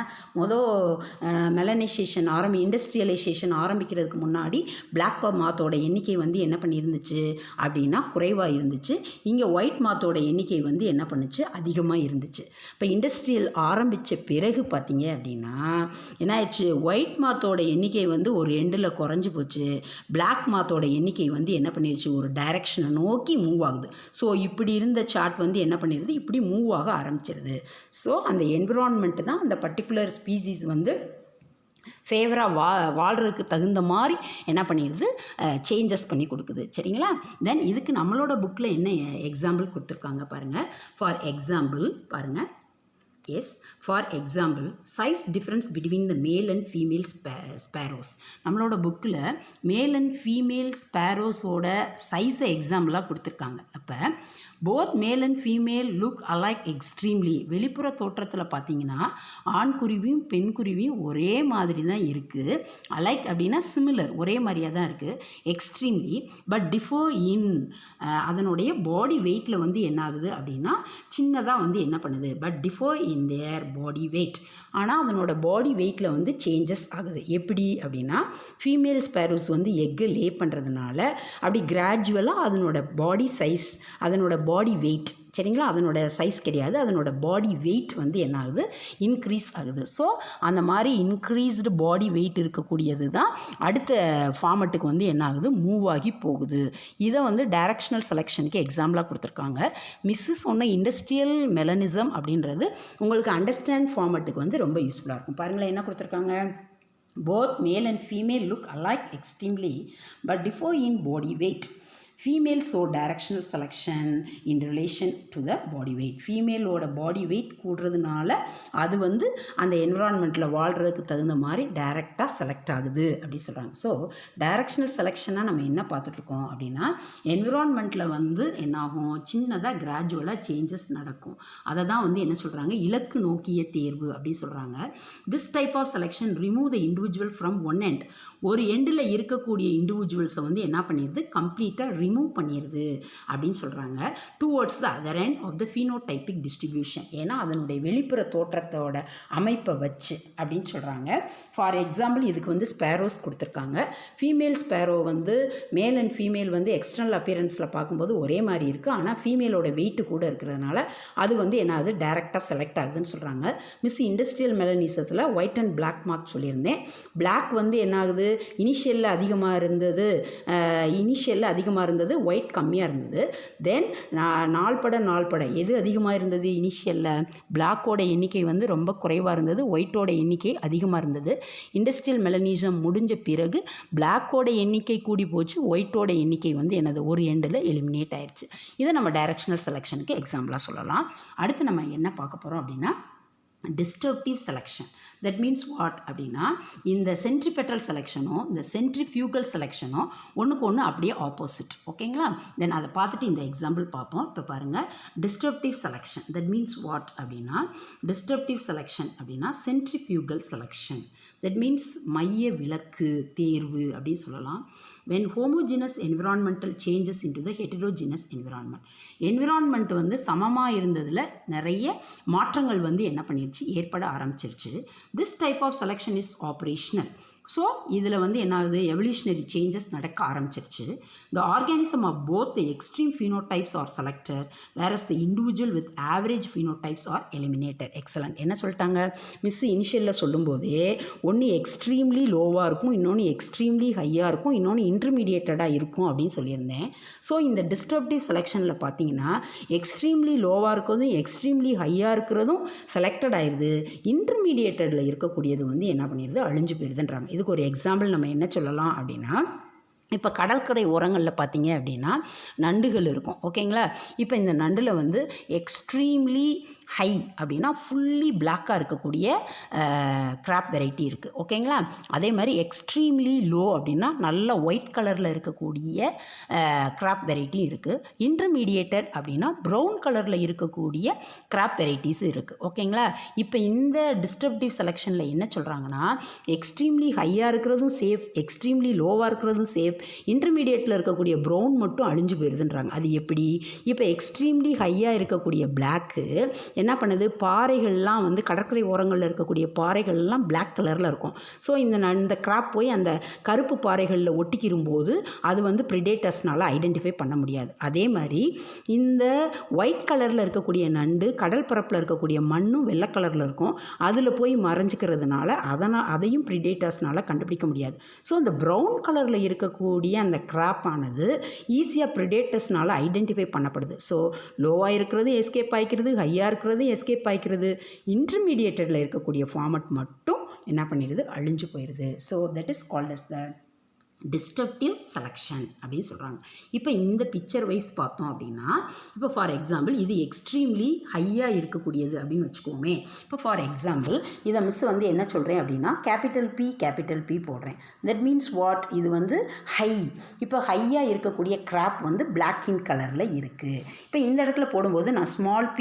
மெலனைசேஷன் இண்டஸ்ட்ரியலைசேஷன் ஆரம்பிக்கிறதுக்கு முன்னாடி பிளாக் மாத்தோட எண்ணிக்கை வந்து என்ன பண்ணியிருந்துச்சு அப்படின்னா குறைவாக இருந்துச்சு. இங்கே ஒயிட் மாத்தோட எண்ணிக்கை வந்து என்ன பண்ணுச்சு, அதிகமாக இருந்துச்சு. இப்போ இண்டஸ்ட்ரியல் ஆரம்பித்த பிறகு பார்த்தீங்க அப்படின்னா என்ன ஆயிடுச்சு, ஒயிட் மாத்தோட எண்ணிக்கை வந்து ஒரு எண்டில் குறைஞ்சி போச்சு, பிளாக் மாத்தோட எண்ணிக்கை வந்து என்ன பண்ணிடுச்சு, ஒரு டைரக்ஷனை நோக்கி மூவ் ஆகுது. ஸோ இப்படி இருந்த சார்ட் வந்து என்ன பண்ணிடுது, இப்படி மூவ் ஆக ஆரம்பிச்சிருது. ஸோ அந்த என்விரான்மெண்ட்டு தான் அந்த பர்டிகுலர் ஸ்பீசிஸ் வந்து ஃபேவராக வாழ்கிறதுக்கு தகுந்த மாதிரி என்ன பண்ணிடுது, சேஞ்சஸ் பண்ணி கொடுக்குது. சரிங்களா? தென் இதுக்கு நம்மளோட புக்கில் என்ன எக்ஸாம்பிள் கொடுத்துருக்காங்க பாருங்கள். ஃபார் எக்ஸாம்பிள் பாருங்கள். For example size difference between the male and female sparrows. நம்மளோட புக்கில் மேல் அண்ட் ஃபீமேல் ஸ்பேரோஸோட சைஸை எக்ஸாம்பிளாக கொடுத்துருக்காங்க. அப்போ both male and female look அலைக் extremely. வெளிப்புற தோற்றத்தில் பார்த்தீங்கன்னா ஆண் குருவியும் பெண் குருவியும் ஒரே மாதிரி தான் இருக்குது. அலைக் அப்படின்னா சிமிலர், ஒரே மாதிரியாக தான் இருக்குது. எக்ஸ்ட்ரீம்லி பட் டிஃபர் இன் அதனுடைய பாடி வெயிட்டில் வந்து என்ன ஆகுது அப்படின்னா சின்னதாக வந்து என்ன பண்ணுது, but differ in their body weight. ஆனால் அதனோட பாடி வெயிட்டில் வந்து சேஞ்சஸ் ஆகுது. எப்படி அப்படின்னா ஃபீமேல் ஸ்பேரோஸ் வந்து எக்கு லே பண்ணுறதுனால அப்படி கிராஜுவலாக அதனோட பாடி சைஸ், அதனோட பாடி வெயிட், சரிங்களா, அதனோட சைஸ் கிடையாது, அதனோட பாடி வெயிட் வந்து என்ன ஆகுது, இன்க்ரீஸ் ஆகுது. ஸோ அந்த மாதிரி இன்க்ரீஸ்டு பாடி வெயிட் இருக்கக்கூடியது தான் அடுத்த ஃபார்மட்டுக்கு வந்து என்ன ஆகுது, மூவ் ஆகி போகுது. இதை வந்து டைரக்ஷனல் செலெக்ஷனுக்கு எக்ஸாம்பிளாக கொடுத்துருக்காங்க. மிஸ்ஸு சொன்ன இண்டஸ்ட்ரியல் மெலனிசம் அப்படின்றது உங்களுக்கு அண்டர்ஸ்டாண்ட் ஃபார்மட்டுக்கு வந்து ரொம்ப யூஸ்ஃபுல்லாக இருக்கும். பாருங்களேன் என்ன கொடுத்துருக்காங்க. Both male and female look alike extremely but differ in body weight. Female show directional selection in relation to the body weight. ஃபீமேலோட பாடி வெயிட் கூடுறதுனால அது வந்து அந்த என்விரான்மெண்ட்டில் வாழ்கிறதுக்கு தகுந்த மாதிரி டைரெக்டாக செலக்ட் ஆகுது அப்படின்னு சொல்கிறாங்க. ஸோ டைரக்ஷனல் செலெக்ஷனாக நம்ம என்ன பார்த்துட்ருக்கோம் அப்படின்னா என்விரான்மெண்ட்டில் வந்து என்னாகும், சின்னதாக கிராஜுவலாக சேஞ்சஸ் நடக்கும். அதை தான் வந்து என்ன சொல்கிறாங்க, இலக்கு நோக்கிய தேர்வு அப்படின்னு சொல்கிறாங்க. This type of selection remove the individual from one end. ஒரு எண்டில் இருக்கக்கூடிய இண்டிவிஜுவல்ஸை வந்து என்ன பண்ணிடுது, கம்ப்ளீட்டாக ரிமூவ் பண்ணிடுது அப்படின்னு சொல்கிறாங்க. Towards the other end of the phenotypic distribution. ஏன்னா அதனுடைய வெளிப்புற தோற்றத்தோட அமைப்பை வச்சு அப்படின்னு சொல்கிறாங்க. ஃபார் எக்ஸாம்பிள் இதுக்கு வந்து ஸ்பேரோஸ் கொடுத்துருக்காங்க. ஃபீமேல் ஸ்பேரோ வந்து மேல் அண்ட் ஃபீமேல் வந்து எக்ஸ்டர்னல் அப்பியரன்ஸில் பார்க்கும்போது ஒரே மாதிரி இருக்குது. ஆனால் ஃபீமேலோட வெயிட்டு கூட இருக்கிறதுனால அது வந்து என்ன ஆகுது, டைரெக்டாக செலக்ட் ஆகுதுன்னு சொல்கிறாங்க. மிஸ் இண்டஸ்ட்ரியல் மெலனிசத்தில் ஒயிட் அண்ட் பிளாக் மார்க் சொல்லியிருந்தேன். பிளாக் வந்து என்ன ஆகுது, இனிஷியலில் அதிகமாக இருந்தது, ஒயிட் கம்மியாக இருந்தது. தென் நாள்பட எது அதிகமாக இருந்தது, இனிஷியலில் பிளாக்கோட எண்ணிக்கை வந்து ரொம்ப குறைவாக இருந்தது, ஒயிட்டோட எண்ணிக்கை அதிகமாக இருந்தது. இண்டஸ்ட்ரியல் மெலனிசம் முடிஞ்ச பிறகு பிளாக்கோட எண்ணிக்கை கூடி போச்சு, ஒயிட்டோட எண்ணிக்கை வந்து என்னது ஒரு எண்டில் எலிமினேட் ஆயிடுச்சு. இதை நம்ம டைரக்ஷனல் செலெக்ஷனுக்கு எக்ஸாம்பிளாக சொல்லலாம். அடுத்து நம்ம என்ன பார்க்க போகிறோம் அப்படின்னா destructive selection. That means what அப்படின்னா இந்த சென்ட்ரிபெட்டல் செலெக்ஷனும் இந்த சென்ட்ரிஃபியூகல் செலெக்ஷனும் ஒன்றுக்கு ஒன்று அப்படியே ஆப்போசிட். ஓகேங்களா? தென் அதை பார்த்துட்டு இந்த எக்ஸாம்பிள் பார்ப்போம். இப்போ பாருங்கள், destructive selection that means what அப்படின்னா டிஸ்ட்ரக்டிவ் செலெக்ஷன் அப்படின்னா சென்ட்ரிஃபியூகல் செலெக்ஷன். தட் மீன்ஸ் மைய விலக்கு தேர்வு அப்படின்னு சொல்லலாம். when homogeneous environmental changes into the heterogeneous environment. Environment வந்து சமமாக இருந்ததில் நிறைய மாற்றங்கள் வந்து என்ன பண்ணிடுச்சு, ஏற்பட ஆரம்பிச்சிருச்சு. This type of selection is operational. So இதில் வந்து என்ன ஆகுது, எவல்யூஷனரி சேஞ்சஸ் நடக்க ஆரம்பிச்சிருச்சு. The organism of both the extreme phenotypes are selected, whereas the individual with average phenotypes are eliminated. Excellent. என்ன சொல்லிட்டாங்க மிஸ் இனிஷியலில் சொல்லும்போதே, ஒன்று எக்ஸ்ட்ரீம்லி லோவாக இருக்கும், இன்னொன்று எக்ஸ்ட்ரீம்லி ஹையாக இருக்கும், இன்னொன்று இன்டர்மீடியேட்டடாக இருக்கும் அப்படின்னு சொல்லியிருந்தேன். ஸோ இந்த டிஸ்ட்ரப்டிவ் செலெக்ஷனில் பார்த்தீங்கன்னா எக்ஸ்ட்ரீம்லி லோவாக இருக்கிறதும் எக்ஸ்ட்ரீம்லி ஹையாக இருக்கிறதும் செலக்டட் ஆயிடுது. இன்டர்மீடியேட்டடில் இருக்கக்கூடியது வந்து என்ன பண்ணிடுது, அழிஞ்சு போயிடுதுன்றாங்க. இதுக்கு ஒரு எக்ஸாம்பிள் நம்ம என்ன சொல்லலாம் அப்படின்னா, இப்போ கடற்கரை ஓரங்களில் பார்த்தீங்க அப்படின்னா நண்டுகள் இருக்கும். ஓகேங்களா. இப்போ இந்த நண்டில் வந்து எக்ஸ்ட்ரீம்லி ஹை அப்படின்னா ஃபுல்லி பிளாக்காக இருக்கக்கூடிய கிராப் வெரைட்டி இருக்குது. ஓகேங்களா. அதே மாதிரி எக்ஸ்ட்ரீம்லி லோ அப்படின்னா நல்ல ஒயிட் கலரில் இருக்கக்கூடிய கிராப் வெரைட்டியும் இருக்குது. இன்டர்மீடியேட்டட் அப்படின்னா ப்ரௌன் கலரில் இருக்கக்கூடிய கிராப் வெரைட்டிஸ் இருக்குது. ஓகேங்களா. இப்போ இந்த டிஸ்ட்ரப்டிவ் செலெக்ஷனில் என்ன சொல்கிறாங்கன்னா, எக்ஸ்ட்ரீம்லி ஹையாக இருக்கிறதும் சேஃப், எக்ஸ்ட்ரீம்லி லோவாக இருக்கிறதும் சேஃப், இன்டர்மீடியேட்டில் இருக்கக்கூடிய ப்ரௌன் மட்டும் அழிஞ்சு போயிடுதுன்றாங்க. அது எப்படி? இப்போ எக்ஸ்ட்ரீம்லி ஹையாக இருக்கக்கூடிய பிளாக்கு என்ன பண்ணுது, பாறைகள்லாம் வந்து கடற்கரை ஓரங்களில் இருக்கக்கூடிய பாறைகள்லாம் பிளாக் கலரில் இருக்கும். ஸோ இந்த கிராப் போய் அந்த கருப்பு பாறைகளில் ஒட்டிக்கிறும்போது அது வந்து ப்ரிடேட்டர்ஸ்னால் ஐடென்டிஃபை பண்ண முடியாது. அதே மாதிரி இந்த ஒயிட் கலரில் இருக்கக்கூடிய நண்டு கடல் பரப்பில் இருக்கக்கூடிய மண்ணும் வெள்ளை கலரில் இருக்கும். அதில் போய் மறைஞ்சிக்கிறதுனால அதையும் ப்ரிடேட்டர்ஸ்னால் கண்டுபிடிக்க முடியாது. ஸோ இந்த ப்ரௌன் கலரில் இருக்கக்கூடிய அந்த கிராப் ஆனது ஈஸியாக ப்ரிடேட்டர்ஸ்னால் ஐடென்டிஃபை பண்ணப்படுது. ஸோ லோவாக இருக்கிறது எஸ்கேப் ஆகிக்கிறது, ஹையாக இருக்கிறது எஸ்கேப் ஆகிக்கிறது. இன்டர்மீடியேட்டடில் இருக்கக்கூடிய ஃபார்மட் மட்டும் என்ன பண்ணிடுது, அழிஞ்சு போயிடுது. So that is called as the disruptive selection அப்படின்னு சொல்கிறாங்க. இப்போ இந்த பிக்சர் வைஸ் பார்த்தோம் அப்படின்னா, இப்போ ஃபார் எக்ஸாம்பிள் இது எக்ஸ்ட்ரீம்லி ஹையாக இருக்கக்கூடியது அப்படின்னு வச்சுக்கோமே. இப்போ ஃபார் எக்ஸாம்பிள் இதை மிஸ் வந்து என்ன சொல்கிறேன் அப்படின்னா கேபிட்டல் பி போடுறேன். தட் மீன்ஸ் வாட், இது வந்து ஹை. இப்போ ஹையாக இருக்கக்கூடிய கிராப் வந்து பிளாக் இன் கலரில் இருக்குது. இப்போ இந்த இடத்துல போடும்போது நான் ஸ்மால்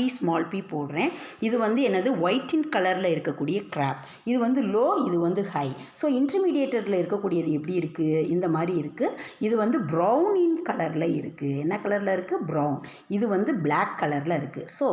பி போடுறேன். இது வந்து என்னது, ஒயிட் இன் கலரில் இருக்கக்கூடிய கிராப். இது வந்து லோ, இது வந்து ஹை. ஸோ இன்டர்மீடியேட்டடில் இருக்கக்கூடியது எப்படி இருக்குது, இந்த மாதிரி இருக்குது. இது வந்து ப்ரௌன் இன் கலரில் இருக்குது. என்ன கலரில் இருக்குது, ப்ரௌன். இது வந்து பிளாக் கலரில் இருக்குது. ஸோ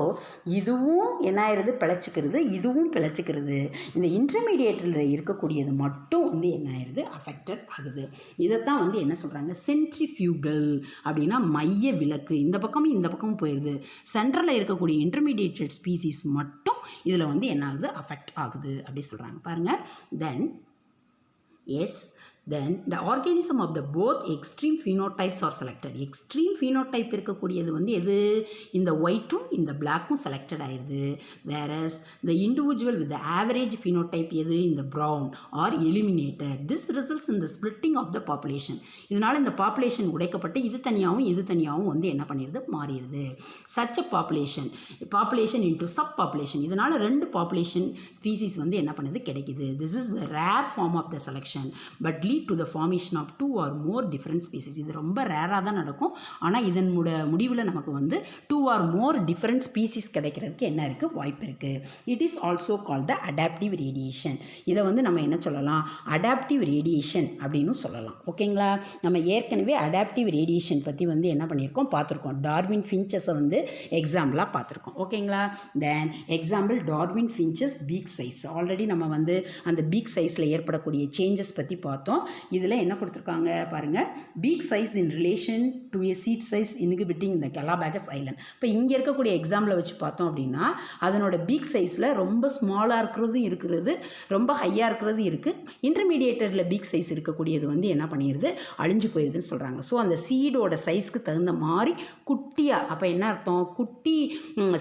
இதுவும் என்ன ஆயிடுது, பிழைச்சிக்கிறது, இதுவும் பிழைச்சிக்கிறது. இந்த இன்டர்மீடியேட்டில் இருக்கக்கூடியது மட்டும் வந்து என்ன ஆயிடுது, அஃபெக்டட் ஆகுது. இதைத்தான் வந்து என்ன சொல்கிறாங்க, சென்ட்ரிஃபியூகல் அப்படின்னா மைய விலக்கு. இந்த பக்கமும் இந்த பக்கமும் போயிடுது. சென்ட்ரலில் இருக்கக்கூடிய இன்டர்மீடியேட்டட் ஸ்பீசிஸ் மட்டும் இதில் வந்து என்ன ஆகுது, அஃபெக்ட் ஆகுது அப்படி சொல்கிறாங்க. பாருங்கள். Then the organism of the both extreme phenotypes are selected. Extreme phenotype இருக்கக்கூடியது வந்து எது, இந்த ஒயிட்டும் இந்த பிளாக்கும் செலக்டட் ஆயிடுது. whereas the individual with the average phenotype எது, இந்த brown are eliminated. This results in the splitting of the population. இதனால் இந்த பாப்புலேஷன் உடைக்கப்பட்டு இது தனியாகவும் வந்து என்ன பண்ணிடுது, மாறிடுது. such a population into sub population. இதனால் ரெண்டு பாப்புலேஷன் ஸ்பீசிஸ் வந்து என்ன பண்ணுது, கிடைக்குது. This is the rare form of the selection but lead to the formation of two or more different species. இது ரொம்ப ரேராக தான் நடக்கும். ஆனால் இதன் முடிவில் நமக்கு வந்து 2 or more different species கிடைக்கிறதுக்கு என்ன இருக்குது, வாய்ப்பு இருக்குது. It is also called the adaptive radiation. இதை வந்து நம்ம என்ன சொல்லலாம், அடாப்டிவ் ரேடியேஷன் அப்படின்னு சொல்லலாம். ஓகேங்களா. நம்ம ஏற்கனவே அடாப்டிவ் ரேடியேஷன் பற்றி வந்து என்ன பண்ணியிருக்கோம், பார்த்துருக்கோம். டார்வின் ஃபின்ச்சஸை வந்து எக்ஸாம்பிளாக பார்த்துருக்கோம். ஓகேங்களா. Then example Darwin finches peak size. Already நம்ம வந்து அந்த பீக் சைஸில் ஏற்படக்கூடிய சேஞ்சஸ் பற்றி பார்த்தோம். இதில் என்ன கொடுத்துருக்காங்க பாருங்கள், beak size in relation to a seed size inhibiting இந்த கலாபேகஸ் ஐலண்ட். இப்போ இங்கே இருக்கக்கூடிய எக்ஸாம்பிளை வச்சு பார்த்தோம் அப்படின்னா அதனோட பீக் சைஸில் ரொம்ப ஸ்மாலாக இருக்கிறது ரொம்ப ஹையாக இருக்கிறது இருக்குது. இன்டர்மீடியேட்டடில் பீக் சைஸ் இருக்கக்கூடியது வந்து என்ன பண்ணிடுது, அழிஞ்சு போயிடுதுன்னு சொல்கிறாங்க. ஸோ அந்த சீடோட சைஸ்க்கு தகுந்த மாதிரி குட்டியாக, அப்போ என்ன அர்த்தம், குட்டி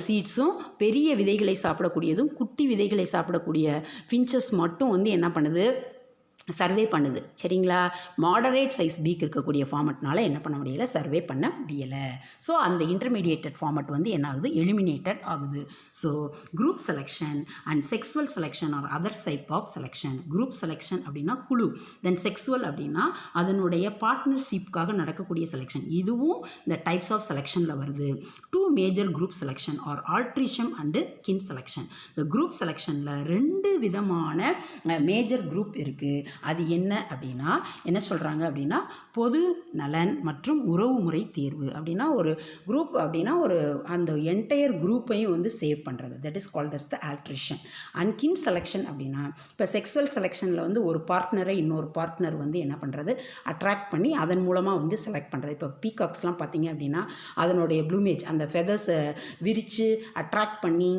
சீட்ஸும் பெரிய விதைகளை சாப்பிடக்கூடியதும் குட்டி விதைகளை சாப்பிடக்கூடிய ஃபின்ச்சஸ் மட்டும் வந்து என்ன பண்ணுது, சர்வே பண்ணுது. சரிங்களா. மாடரேட் சைஸ் பீக் இருக்கக்கூடிய ஃபார்மட்னால என்ன பண்ண முடியலை, சர்வே பண்ண முடியலை. ஸோ அந்த இன்டர்மீடியேட்டட் ஃபார்மட் வந்து என்ன ஆகுது, எலிமினேட்டட் ஆகுது. So group selection and sexual selection are other type of selection. Group selection அப்படின்னா குழு, தென் செக்ஸுவல் அப்படின்னா அதனுடைய பார்ட்னர்ஷிப்காக நடக்கக்கூடிய செலெக்ஷன். இதுவும் இந்த டைப்ஸ் ஆஃப் செலெக்ஷனில் வருது. 2 major group selection or altruism and kin selection. இந்த குரூப் செலெக்ஷனில் 2 விதமான மேஜர் குரூப் இருக்குது. அது என்ன அப்படின்னா என்ன சொல்கிறாங்க அப்படின்னா பொது நலன் மற்றும் உறவுமுறை தேர்வு அப்படின்னா ஒரு குரூப் அப்படின்னா ஒரு அந்த என்டையர் குரூப்பையும் வந்து சேவ் பண்ணுறது, that is called as the altruism. And kin selection அப்படின்னா இப்போ செக்ஸுவல் செலெக்ஷனில் வந்து ஒரு பார்ட்னரை இன்னொரு பார்ட்னர் வந்து என்ன பண்ணுறது அட்ராக்ட் பண்ணி அதன் மூலமாக வந்து செலக்ட் பண்ணுறது. இப்போ பீகாக்ஸ்லாம் பார்த்தீங்க அப்படின்னா அதனுடைய ப்ளூமேஜ் அந்த ஃபெதர்ஸை விரித்து அட்ராக்ட் பண்ணி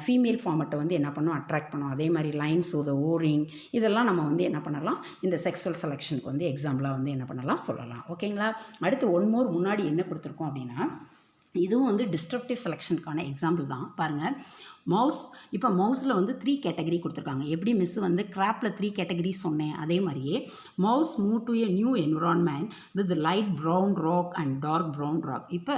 ஃபீமேல் ஃபார்மட்டை வந்து என்ன பண்ணும் அட்ராக்ட் பண்ணும். அதே மாதிரி லைன்ஸ் த ஓரிங் இதெல்லாம் நம்ம வந்து என்ன பண்ணலாம் இந்த செக்ஸுவல் செலெக்ஷனுக்கு வந்து எக்ஸாம்பிளாக வந்து என்ன பண்ணலாம் சொல்லலாம். ஓகேங்களா. அடுத்து ஒன் மோர் முன்னாடி என்ன கொடுத்துருக்கோம் அப்படின்னா இதுவும் வந்து டிஸ்ட்ரப்டிவ் செலெக்ஷனுக்கான எக்ஸாம்பிள் தான். பாருங்கள் மவுஸ். இப்போ மவுஸில் வந்து 3 கேட்டகரி கொடுத்துருக்காங்க. எப்படி மிஸ் வந்து கிராப்பில் 3 கேட்டகரி சொன்னேன் அதே மாதிரியே mouse move to a new environment with light brown rock and dark brown rock. இப்போ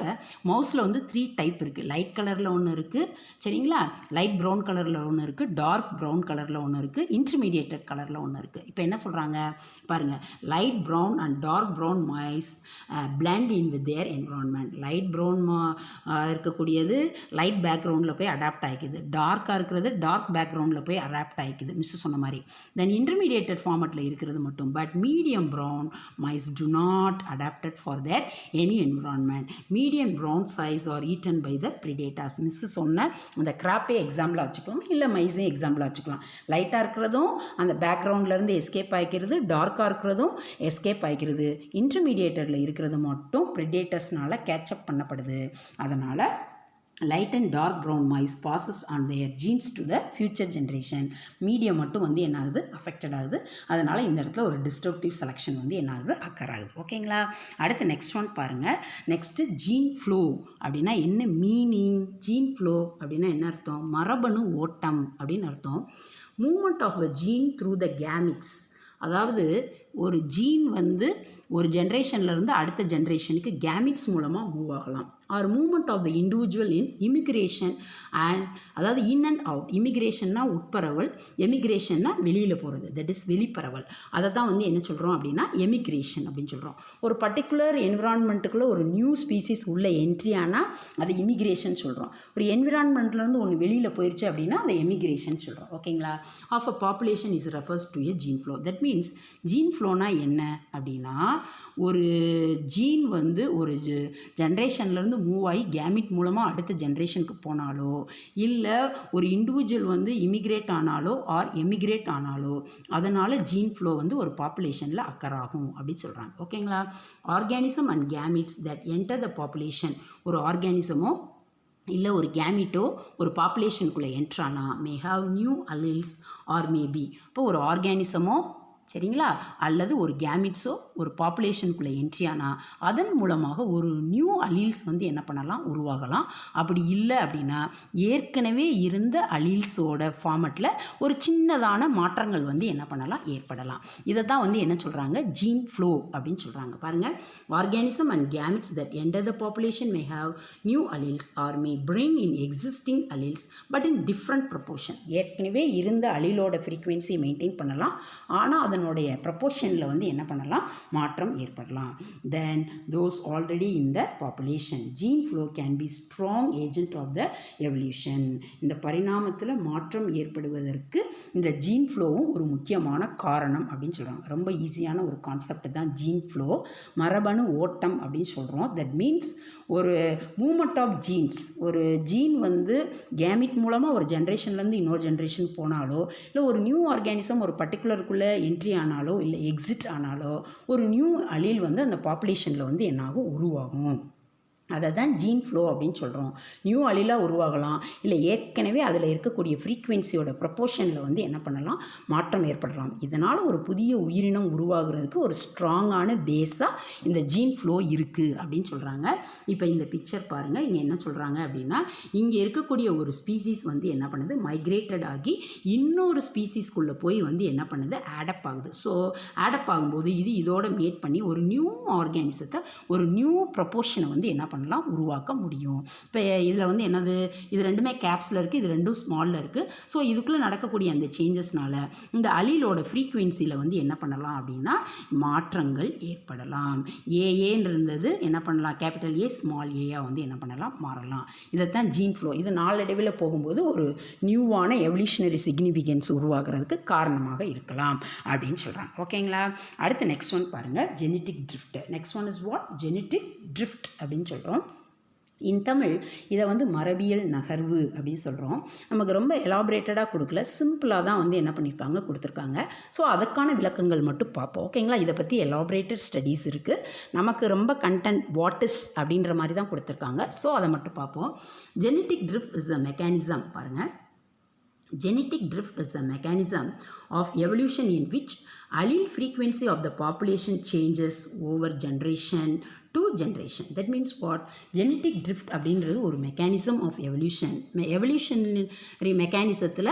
மவுஸில் வந்து 3 டைப் இருக்குது. லைட் கலரில் ஒன்று இருக்குது, சரிங்களா, லைட் ப்ரௌன் கலரில் ஒன்று இருக்குது, டார்க் ப்ரௌன் கலரில் ஒன்று இருக்குது, இன்டர்மீடியேட்டட் கலரில் ஒன்று இருக்குது. இப்போ என்ன சொல்கிறாங்க பாருங்கள், light brown and dark brown mice blend in with their environment. Light brown இருக்கக்கூடியது லைட் பேக்ரவுண்டில் போய் அடாப்ட் ஆகிக்குது, டார்க்காக இருக்கிறது டார்க் பேக்ரவுண்டில் போய் அடாப்ட் ஆகிக்குது மிஸ் சொன்ன மாதிரி. தென் இன்டர்மீடியேட்டட் ஃபார்மட்டில் இருக்கிறது மட்டும் but medium brown mice do not adapted for that any environment. Medium brown size are eaten by the predators. Miss சொன்ன அந்த கிராப்பே எக்ஸாம்பிளாக வச்சுக்கலாம், இல்லை மைஸையும் எக்ஸாம்பிளாக வச்சுக்கலாம். லைட்டாக இருக்கிறதும் அந்த பேக்ரவுண்ட்லேருந்து எஸ்கேப் ஆகிக்கிறது, டார்க்காக இருக்கிறதும் எஸ்கேப் ஆகிக்கிறது, இன்டர்மீடியேட்டடில் இருக்கிறது மட்டும் ப்ரிடேட்டர்ஸ்னால் கேட்சப் பண்ணப்படுது. அதனால் light and dark brown mice passes on their genes to the future generation. Medium மட்டும் வந்து என்ன ஆகுது அஃபெக்டட் ஆகுது. அதனால் இந்த இடத்துல ஒரு டிஸ்ட்ரப்டிவ் செலெக்ஷன் வந்து என்ன ஆகுது அக்கர் ஆகுது. ஓகேங்களா. அடுத்து நெக்ஸ்ட் ஒன் பாருங்கள். நெக்ஸ்ட்டு ஜீன் ஃப்ளோ அப்படின்னா என்ன மீனிங்? ஜீன் ஃப்ளோ அப்படின்னா என்ன அர்த்தம்? மரபணு ஓட்டம் அப்படின்னு அர்த்தம். Movement of a gene through the gametes. அதாவது ஒரு ஜீன் வந்து ஒரு ஜென்ரேஷன்லேருந்து அடுத்த ஜென்ரேஷனுக்கு கேமிட்ஸ் மூலமாக மூவ் ஆகலாம். Or movement of the individual in immigration and அதாவது இன் அண்ட் அவுட். இமிக்ரேஷன்னா உட்பரவல், எமிக்ரேஷன்னா வெளியில் போகிறது, தட் இஸ் வெளிப்பரவல். அதை தான் வந்து என்ன சொல்கிறோம் அப்படின்னா எமிக்ரேஷன் அப்படின்னு சொல்கிறோம். ஒரு பர்டிகுலர் என்விரான்மெண்ட்டுக்குள்ளே ஒரு நியூ ஸ்பீசிஸ் உள்ள என்ட்ரி ஆனால் அது இமிக்ரேஷன் சொல்கிறோம். ஒரு என்விரான்மெண்ட்லேருந்து ஒன்று வெளியில் போயிடுச்சு அப்படின்னா அதை எமிக்ரேஷன் சொல்கிறோம். ஓகேங்களா. Of a population is refers to a gene flow. That means gene ஃப்ளோனா என்ன அப்படின்னா ஒரு ஜீன் வந்து ஒரு ஜென்ரேஷன்லேருந்து மூவ் ஆகி கேமிட் மூலமாக அடுத்த ஜென்ரேஷனுக்கு போனாலோ இல்லை ஒரு இண்டிவிஜுவல் வந்து இமிக்ரேட் ஆனாலோ ஆர் எமிக்ரேட் ஆனாலோ அதனால் ஜீன் ஃப்ளோ வந்து ஒரு பாப்புலேஷனில் அக்கர் ஆகும் அப்படின்னு சொல்கிறாங்க. ஓகேங்களா. Organism and gametes that enter the population. ஒரு ஆர்கானிசமோ இல்லை ஒரு கேமிட்டோ ஒரு பாப்புலேஷனுக்குள்ளே என்ட்ரானா may have new alleles or maybe. இப்போ ஒரு ஆர்கானிசமோ சரிங்களா அல்லது ஒரு கேமிட்ஸோ ஒரு பாப்புலேஷனுக்குள்ளே என்ட்ரி ஆனால் அதன் மூலமாக ஒரு நியூ அலீல்ஸ் வந்து என்ன பண்ணலாம் உருவாகலாம். அப்படி இல்லை அப்படின்னா ஏற்கனவே இருந்த அலீல்ஸோட ஃபார்மட்டில் ஒரு சின்னதான மாற்றங்கள் வந்து என்ன பண்ணலாம் ஏற்படலாம். இதை தான் வந்து என்ன சொல்கிறாங்க ஜீன் ஃப்ளோ அப்படின்னு சொல்கிறாங்க. பாருங்கள், organism and gametes that enter the population may have new alleles or may bring in existing alleles but in different proportion. ஏற்கனவே இருந்த அலீலோட ஃப்ரீக்குவென்சியை மெயின்டைன் பண்ணலாம், ஆனால் அதனுடைய ப்ரொபோர்ஷனில் வந்து என்ன பண்ணலாம் மாற்றம் ஏற்படலாம். Then those already in the population gene flow can be strong agent of the evolution. இந்த பரிணாமத்தில் மாற்றம் ஏற்படுவதற்கு இந்த ஜீன் ஃப்ளோவும் ஒரு முக்கியமான காரணம் அப்படின்னு சொல்கிறாங்க. ரொம்ப ஈஸியான ஒரு கான்செப்ட் தான் ஜீன் ஃப்ளோ, மரபணு ஓட்டம் அப்படின்னு சொல்கிறோம். தட் மீன்ஸ் ஒரு மூமெண்ட் ஆஃப் ஜீன்ஸ். ஒரு ஜீன் வந்து கேமிட் மூலமாக ஒரு ஜென்ரேஷன்லேருந்து இன்னொரு ஜென்ரேஷன் போனாலோ இல்லை ஒரு நியூ ஆர்கானிசம் ஒரு பர்டிகுலருக்குள்ளே என்ட்ரி ஆனாலோ இல்லை எக்ஸிட் ஆனாலோ ஒரு நியூ அலீல் வந்து அந்த பாப்புலேஷனில் வந்து என்னாகும் உருவாகும். அதை தான் ஜீன் ஃப்ளோ அப்படின்னு சொல்கிறோம். நியூ அலீலாக உருவாகலாம், இல்லை ஏற்கனவே அதில் இருக்கக்கூடிய ஃப்ரீக்குவென்சியோட ப்ரொப்போர்ஷனில் வந்து என்ன பண்ணலாம் மாற்றம் ஏற்படலாம். இதனால் ஒரு புதிய உயிரினம் உருவாகிறதுக்கு ஒரு ஸ்ட்ராங்கான பேஸாக இந்த ஜீன் ஃப்ளோ இருக்குது அப்படின்னு சொல்கிறாங்க. இப்போ இந்த பிக்சர் பாருங்கள், இங்கே என்ன சொல்கிறாங்க அப்படின்னா இங்கே இருக்கக்கூடிய ஒரு ஸ்பீசிஸ் வந்து என்ன பண்ணுது மைக்ரேட்டட் ஆகி இன்னொரு ஸ்பீசிஸ்க்குள்ளே போய் வந்து என்ன பண்ணுது ஆடப் ஆகுது. ஸோ ஆடப் ஆகும்போது இது இதோட மேட் பண்ணி ஒரு நியூ ஆர்கானிசத்தை ஒரு நியூ ப்ரொப்போர்ஷனை வந்து என்ன பண்ணலாம், உருவாக்க முடியும். இப்போ இதில் வந்து என்னது, இது ரெண்டுமே கேப்ஸில் இருக்குது, இது ரெண்டும் ஸ்மாலில் இருக்குது. ஸோ இதுக்குள்ளே நடக்கக்கூடிய அந்த சேஞ்சஸ்னால இந்த அலீலோட ஃப்ரீக்குவென்சியில் வந்து என்ன பண்ணலாம் அப்படின்னா மாற்றங்கள் ஏற்படலாம். ஏஏன்றது என்ன பண்ணலாம், கேபிட்டல் ஏ ஸ்மால் ஏயாக வந்து என்ன பண்ணலாம், மாறலாம். இதைத்தான் ஜீன் ஃப்ளோ, இது நாளடைவில் போகும்போது ஒரு நியூவான எவல்யூஷனரி சிக்னிஃபிகன்ஸ் உருவாகிறதுக்கு காரணமாக இருக்கலாம் அப்படின்னு சொல்கிறாங்க. ஓகேங்களா. அடுத்து நெக்ஸ்ட் ஒன் பாருங்கள், genetic drift. Next one is what, genetic drift அப்படின்னு சொல்கிறோம். இன் தமிழ் இதை வந்து மரபியல் நகர்வு அப்படின்னு சொல்கிறோம். நமக்கு ரொம்ப எலாபரேட்டடாக கொடுக்கல, சிம்பிளாக தான் வந்து என்ன பண்ணியிருக்காங்க, கொடுத்துருக்காங்க. ஸோ அதுக்கான விளக்கங்கள் மட்டும் பார்ப்போம். ஓகேங்களா. இதை பற்றி எலாபரேட்டட் ஸ்டடீஸ் இருக்குது. நமக்கு ரொம்ப கண்டென்ட் வாட் இஸ் அப்படின்ற மாதிரி தான் கொடுத்துருக்காங்க. ஸோ அதை மட்டும் பார்ப்போம். Genetic drift is a mechanism. பாருங்கள், genetic drift is a mechanism of evolution in which allele frequency of the population changes over generation to generation. That means what? Genetic drift அப்படின்றது ஒரு mechanism of evolution. evolutionary mechanismத்தில்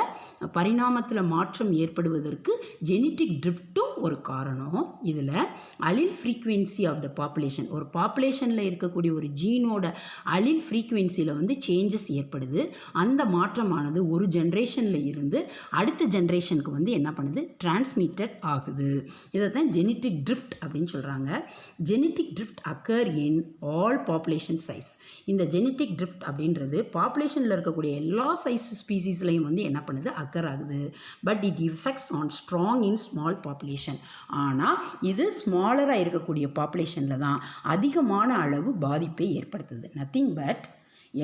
பரிணாமத்தில் மாற்றம் ஏற்படுவதற்கு genetic ட்ரிஃப்ட்டும் ஒரு காரணம். இதில் அலில் frequency of the population, ஒரு பாப்புலேஷனில் இருக்கக்கூடிய ஒரு ஜீனோட அலில் ஃப்ரீக்குவென்சியில் வந்து சேஞ்சஸ் ஏற்படுது. அந்த மாற்றமானது ஒரு ஜென்ரேஷனில் இருந்து அடுத்த ஜென்ரேஷனுக்கு வந்து என்ன பண்ணுது, டிரான்ஸ்மிட்டட் ஆகுது. இதை தான் ஜெனட்டிக் ட்ரிஃப்ட் அப்படின்னு சொல்கிறாங்க. Genetic drift occur in all population size. இந்த ஜெனட்டிக் ட்ரிஃப்ட் அப்படின்றது பாப்புலேஷனில் இருக்கக்கூடிய எல்லா சைஸ் ஸ்பீசிஸ்லையும் வந்து என்ன பண்ணுது, அக்கர் ஆகுது. But it effects on strong in small population. ஆனால் இது ஸ்மாலராக இருக்கக்கூடிய பாப்புலேஷனில் தான் அதிகமான அளவு பாதிப்பை ஏற்படுத்துது. நத்திங் பட்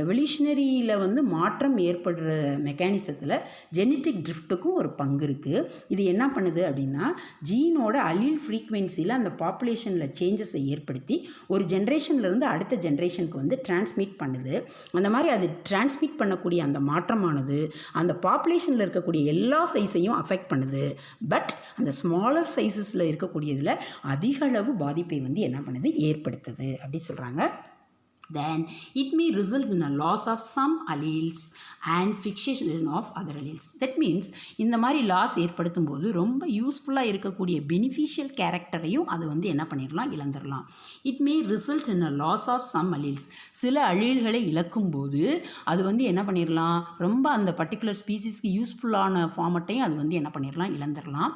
எவல்யூஷனரியில் வந்து மாற்றம் ஏற்படுற மெக்கானிசத்தில் ஜெனட்டிக் ட்ரிஃப்ட்டுக்கும் ஒரு பங்கு இருக்குது. இது என்ன பண்ணுது அப்படின்னா ஜீனோட அலீல் ஃப்ரீக்குவென்சியில் அந்த பாப்புலேஷனில் சேஞ்சஸை ஏற்படுத்தி ஒரு ஜென்ரேஷன்லேருந்து அடுத்த ஜென்ரேஷனுக்கு வந்து டிரான்ஸ்மிட் பண்ணுது. அந்த மாதிரி அது டிரான்ஸ்மிட் பண்ணக்கூடிய அந்த மாற்றமானது அந்த பாப்புலேஷனில் இருக்கக்கூடிய எல்லா சைஸையும் அஃபெக்ட் பண்ணுது. பட் அந்த ஸ்மாலர் சைஸஸில் இருக்கக்கூடியதில் அதிக அளவு பாதிப்பை வந்து என்ன பண்ணுது, ஏற்படுத்துது அப்படி சொல்கிறாங்க. Then it may result in a loss of some alleles and fixation of other alleles. That means இந்த மாதிரி லாஸ் ஏற்படுத்தும் போது ரொம்ப யூஸ்ஃபுல்லாக இருக்கக்கூடிய பெனிஃபிஷியல் கேரக்டரையும் அது வந்து என்ன பண்ணிடலாம், இழந்துடலாம். It may result in a loss of some alleles. சில அலீல்களை இழக்கும்போது அது வந்து என்ன பண்ணிடலாம், ரொம்ப அந்த பர்டிகுலர் ஸ்பீசிஸ்க்கு யூஸ்ஃபுல்லான ஃபார்மட்டையும் அது வந்து என்ன பண்ணிடலாம், இழந்துடலாம்.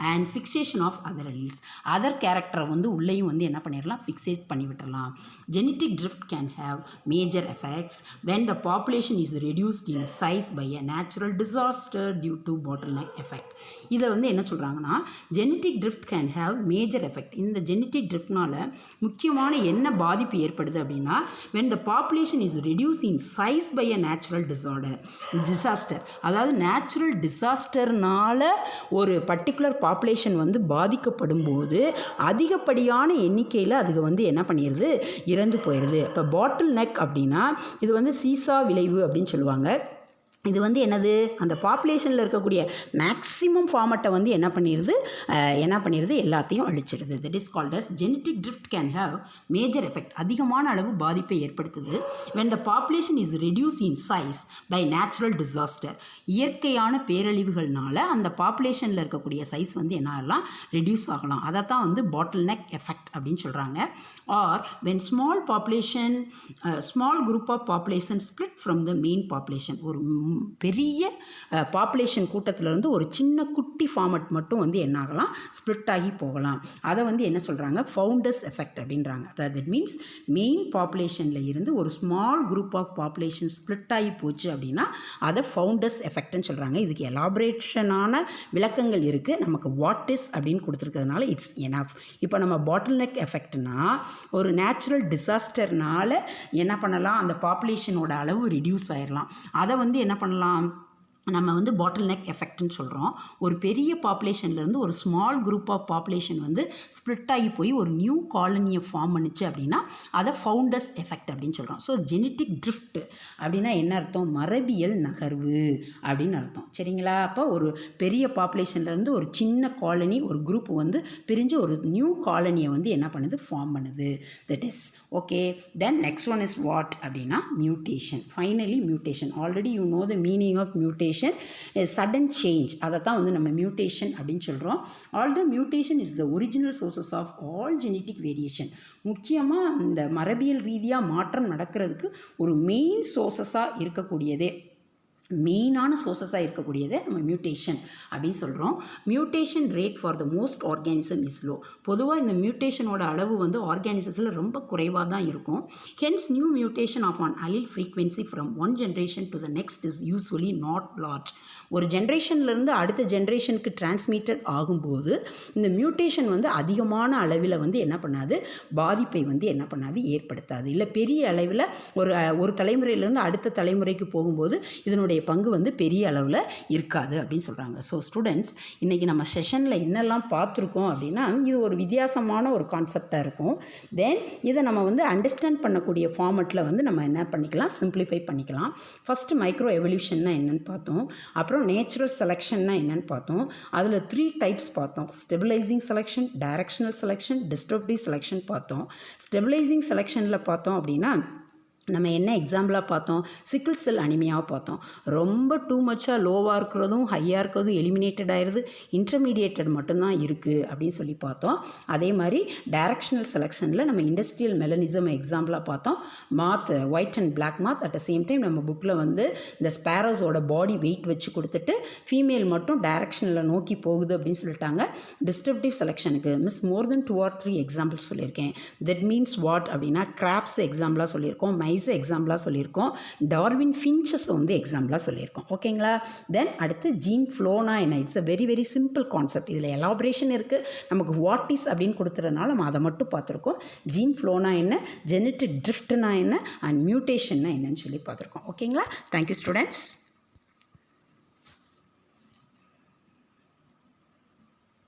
And fixation of other alleles, other கேரக்டரை வந்து உள்ளேயும் வந்து என்ன பண்ணிடலாம், ஃபிக்ஸேட் பண்ணி விட்டுடலாம். Genetic drift can have major effects when the population is reduced in size by a natural disaster due to bottleneck effect. இதை வந்து என்ன சொல்கிறாங்கன்னா genetic drift can have major effect. இந்த ஜெனட்டிக் ட்ரிஃப்ட்னால முக்கியமான என்ன பாதிப்பு ஏற்படுது அப்படின்னா when the population is reduced in size by a natural disaster. அதாவது நேச்சுரல் டிசாஸ்டர்னால ஒரு பர்டிகுலர் பாப்புலேஷன் வந்து பாதிக்கப்படும் போது அதிகப்படியான எண்ணிக்கையில் அதுக்கு வந்து என்ன பண்ணிடுது, இறந்து போயிடுது. இப்போ பாட்டில் நெக் அப்படின்னா இது வந்து சீசா விளைவு அப்படின்னு சொல்லுவாங்க. இது வந்து என்னது, அந்த பாப்புலேஷனில் இருக்கக்கூடிய மேக்ஸிமம் ஃபார்மட்டை வந்து என்ன பண்ணிடுது எல்லாத்தையும் அழிச்சிடுது. That is called as genetic drift can have major effect. அதிகமான அளவு பாதிப்பை ஏற்படுத்துது when the population is reduced in size by natural disaster. இயற்கையான பேரழிவுகள்னால அந்த பாப்புலேஷனில் இருக்கக்கூடிய சைஸ் வந்து என்ன ஆகலாம், ரெடியூஸ் ஆகலாம். அதை தான் வந்து பாட்டில் நெக் எஃபெக்ட் அப்படின்னு சொல்கிறாங்க. Or when small group of population split from the main population. ஒரு பெரிய பாப்புலேஷன் கூட்டத்திலேருந்து ஒரு சின்ன குட்டி ஃபார்மட் மட்டும் வந்து என்ன ஆகலாம், ஸ்ப்ளிட் ஆகி போகலாம். அதை வந்து என்ன சொல்கிறாங்க, ஃபவுண்டர்ஸ் எஃபெக்ட் அப்படின்றாங்க. தட் மீன்ஸ் மெயின் பாப்புலேஷனில் இருந்து ஒரு small group of population split ஆகி போச்சு அப்படின்னா அதை ஃபவுண்டர்ஸ் எஃபெக்ட்னு சொல்கிறாங்க. இதுக்கு எலாபரேஷனான விளக்கங்கள் இருக்குது. நமக்கு வாட் இஸ் அப்படின்னு கொடுத்துருக்கிறதுனால இட்ஸ் எனஃப். இப்போ நம்ம பாட்டில் நெக் எஃபெக்ட்னா ஒரு நேச்சுரல் டிசாஸ்டர்னால என்ன பண்ணலாம், அந்த பாப்புலேஷனோட அளவு ரிடியூஸ் ஆயிடலாம். அதை வந்து என்ன பண்ணலாம், நம்ம வந்து பாட்டில் நெக் எஃபெக்ட்னு சொல்கிறோம். ஒரு பெரிய பாப்புலேஷன்லேருந்து ஒரு ஸ்மால் குரூப் ஆஃப் பாப்புலேஷன் வந்து ஸ்ப்ளிட் ஆகி போய் ஒரு நியூ காலனியை ஃபார்ம் பண்ணிச்சு அப்படின்னா அதை ஃபவுண்டர்ஸ் எஃபெக்ட் அப்படின்னு சொல்கிறோம். ஸோ ஜெனட்டிக் ட்ரிஃப்ட் அப்படின்னா என்ன அர்த்தம், மரபியல் நகர்வு அப்படின்னு அர்த்தம். சரிங்களா. அப்போ ஒரு பெரிய பாப்புலேஷன்லேருந்து ஒரு சின்ன காலனி, ஒரு குரூப் வந்து பிரிஞ்சு ஒரு நியூ காலனியை வந்து என்ன பண்ணுது, ஃபார்ம் பண்ணுது. That is okay. Then next one is what அப்படின்னா mutation. Finally mutation. Already you know the meaning of mutation. Mutation sudden change, அதை தான் வந்து நம்ம மியூட்டேஷன் அப்படின்னு சொல்கிறோம். Although mutation is the original sources of all genetic variation. முக்கியமாக இந்த மரபியல் ரீதியாக மாற்றம் நடக்கிறதுக்கு ஒரு மெயின் சோர்சஸாக இருக்கக்கூடியதே, மெயினான சோர்சஸாக இருக்கக்கூடியதை நம்ம மியூட்டேஷன் அப்படின்னு சொல்கிறோம். Mutation rate for the most organism is low. பொதுவாக இந்த மியூட்டேஷனோட அளவு வந்து ஆர்கானிசத்தில் ரொம்ப குறைவாக தான் இருக்கும். Hence new mutation of an allele frequency from one generation to the next is usually not large. ஒரு ஜென்ரேஷன்லேருந்து அடுத்த ஜென்ரேஷனுக்கு டிரான்ஸ்மிட்டட் ஆகும்போது இந்த மியூட்டேஷன் வந்து அதிகமான அளவில் வந்து என்ன பண்ணாது, பாதிப்பை வந்து என்ன பண்ணாது, ஏற்படுத்தாது. இல்லை பெரிய அளவில் ஒரு தலைமுறையிலேருந்து அடுத்த தலைமுறைக்கு போகும்போது இதனுடைய பங்கு வந்து பெரிய அளவில் இருக்காது அப்படின்னு சொல்கிறாங்க. ஸோ ஸ்டூடெண்ட்ஸ், இன்றைக்கி நம்ம செஷனில் என்னெல்லாம் பார்த்துருக்கோம் அப்படின்னா, இது ஒரு வித்தியாசமான ஒரு கான்செப்டாக இருக்கும். தென் இதை நம்ம வந்து அண்டர்ஸ்டாண்ட் பண்ணக்கூடிய ஃபார்மெட்டில் வந்து நம்ம என்ன பண்ணிக்கலாம், சிம்பிளிஃபை பண்ணிக்கலாம். ஃபஸ்ட்டு மைக்ரோ எவல்யூஷன்னா என்னென்னு பார்த்தோம். அப்புறம் நேச்சுரல் செலெக்ஷன்னா என்னென்னு பார்த்தோம். அதில் 3 டைப்ஸ் பார்த்தோம். Stabilising selection, directional selection, disruptive selection பார்த்தோம். ஸ்டெபிலைசிங் செலெக்ஷனில் பார்த்தோம் அப்படின்னா நம்ம என்ன எக்ஸாம்பிளாக பார்த்தோம், சிக்கிள் செல் அனிமியாவை பார்த்தோம். ரொம்ப டூ மச்சாக லோவாக இருக்கிறதும் ஹையாக இருக்கிறதும் எலிமினேட்டட் ஆயிடுது, இன்டர்மீடியேட்டட் மட்டும்தான் இருக்குது அப்படின்னு சொல்லி பார்த்தோம். அதே மாதிரி டைரக்ஷனல் செலெக்ஷனில் நம்ம இண்டஸ்ட்ரியல் மெலனிசம் எக்ஸாம்பிளாக பார்த்தோம். Moth, white and black moth. At the same time நம்ம புக்கில் வந்து இந்த ஸ்பேரோஸோட பாடி வெயிட் வச்சு கொடுத்துட்டு ஃபீமேல் மட்டும் டைரக்ஷனில் நோக்கி போகுது அப்படின்னு சொல்லிட்டாங்க. டிஸ்ட்ரப்டிவ் செலெக்ஷனுக்கு miss more then 2 or 3 examples சொல்லியிருக்கேன். தட் மீன்ஸ் வாட் அப்படின்னா, கிராப்ஸ் எக்ஸாம்பிளாக சொல்லியிருக்கோம், எக்ஸாம்பிளாக சொல்லியிருக்கோம், டார்வின் ஃபின்ச்சஸ் வந்து எக்ஸாம்பிளாக சொல்லியிருக்கோம். ஓகேங்களா? தென் அடுத்து ஜீன் ஃப்ளோனா என்ன, it's a very very simple concept. இதில் எலாபரேஷன் இருக்குது. நமக்கு வாட் இஸ் அப்படின்னு கொடுத்துறதுனால நம்ம அதை மட்டும் பார்த்துருக்கோம். ஜீன் ஃப்ளோனா என்ன, ஜெனட்டிக் ட்ரிஃப்ட்னா என்ன, அண்ட் மியூட்டேஷன்னா என்னன்னு சொல்லி பார்த்துருக்கோம். ஓகேங்களா? Thank you students.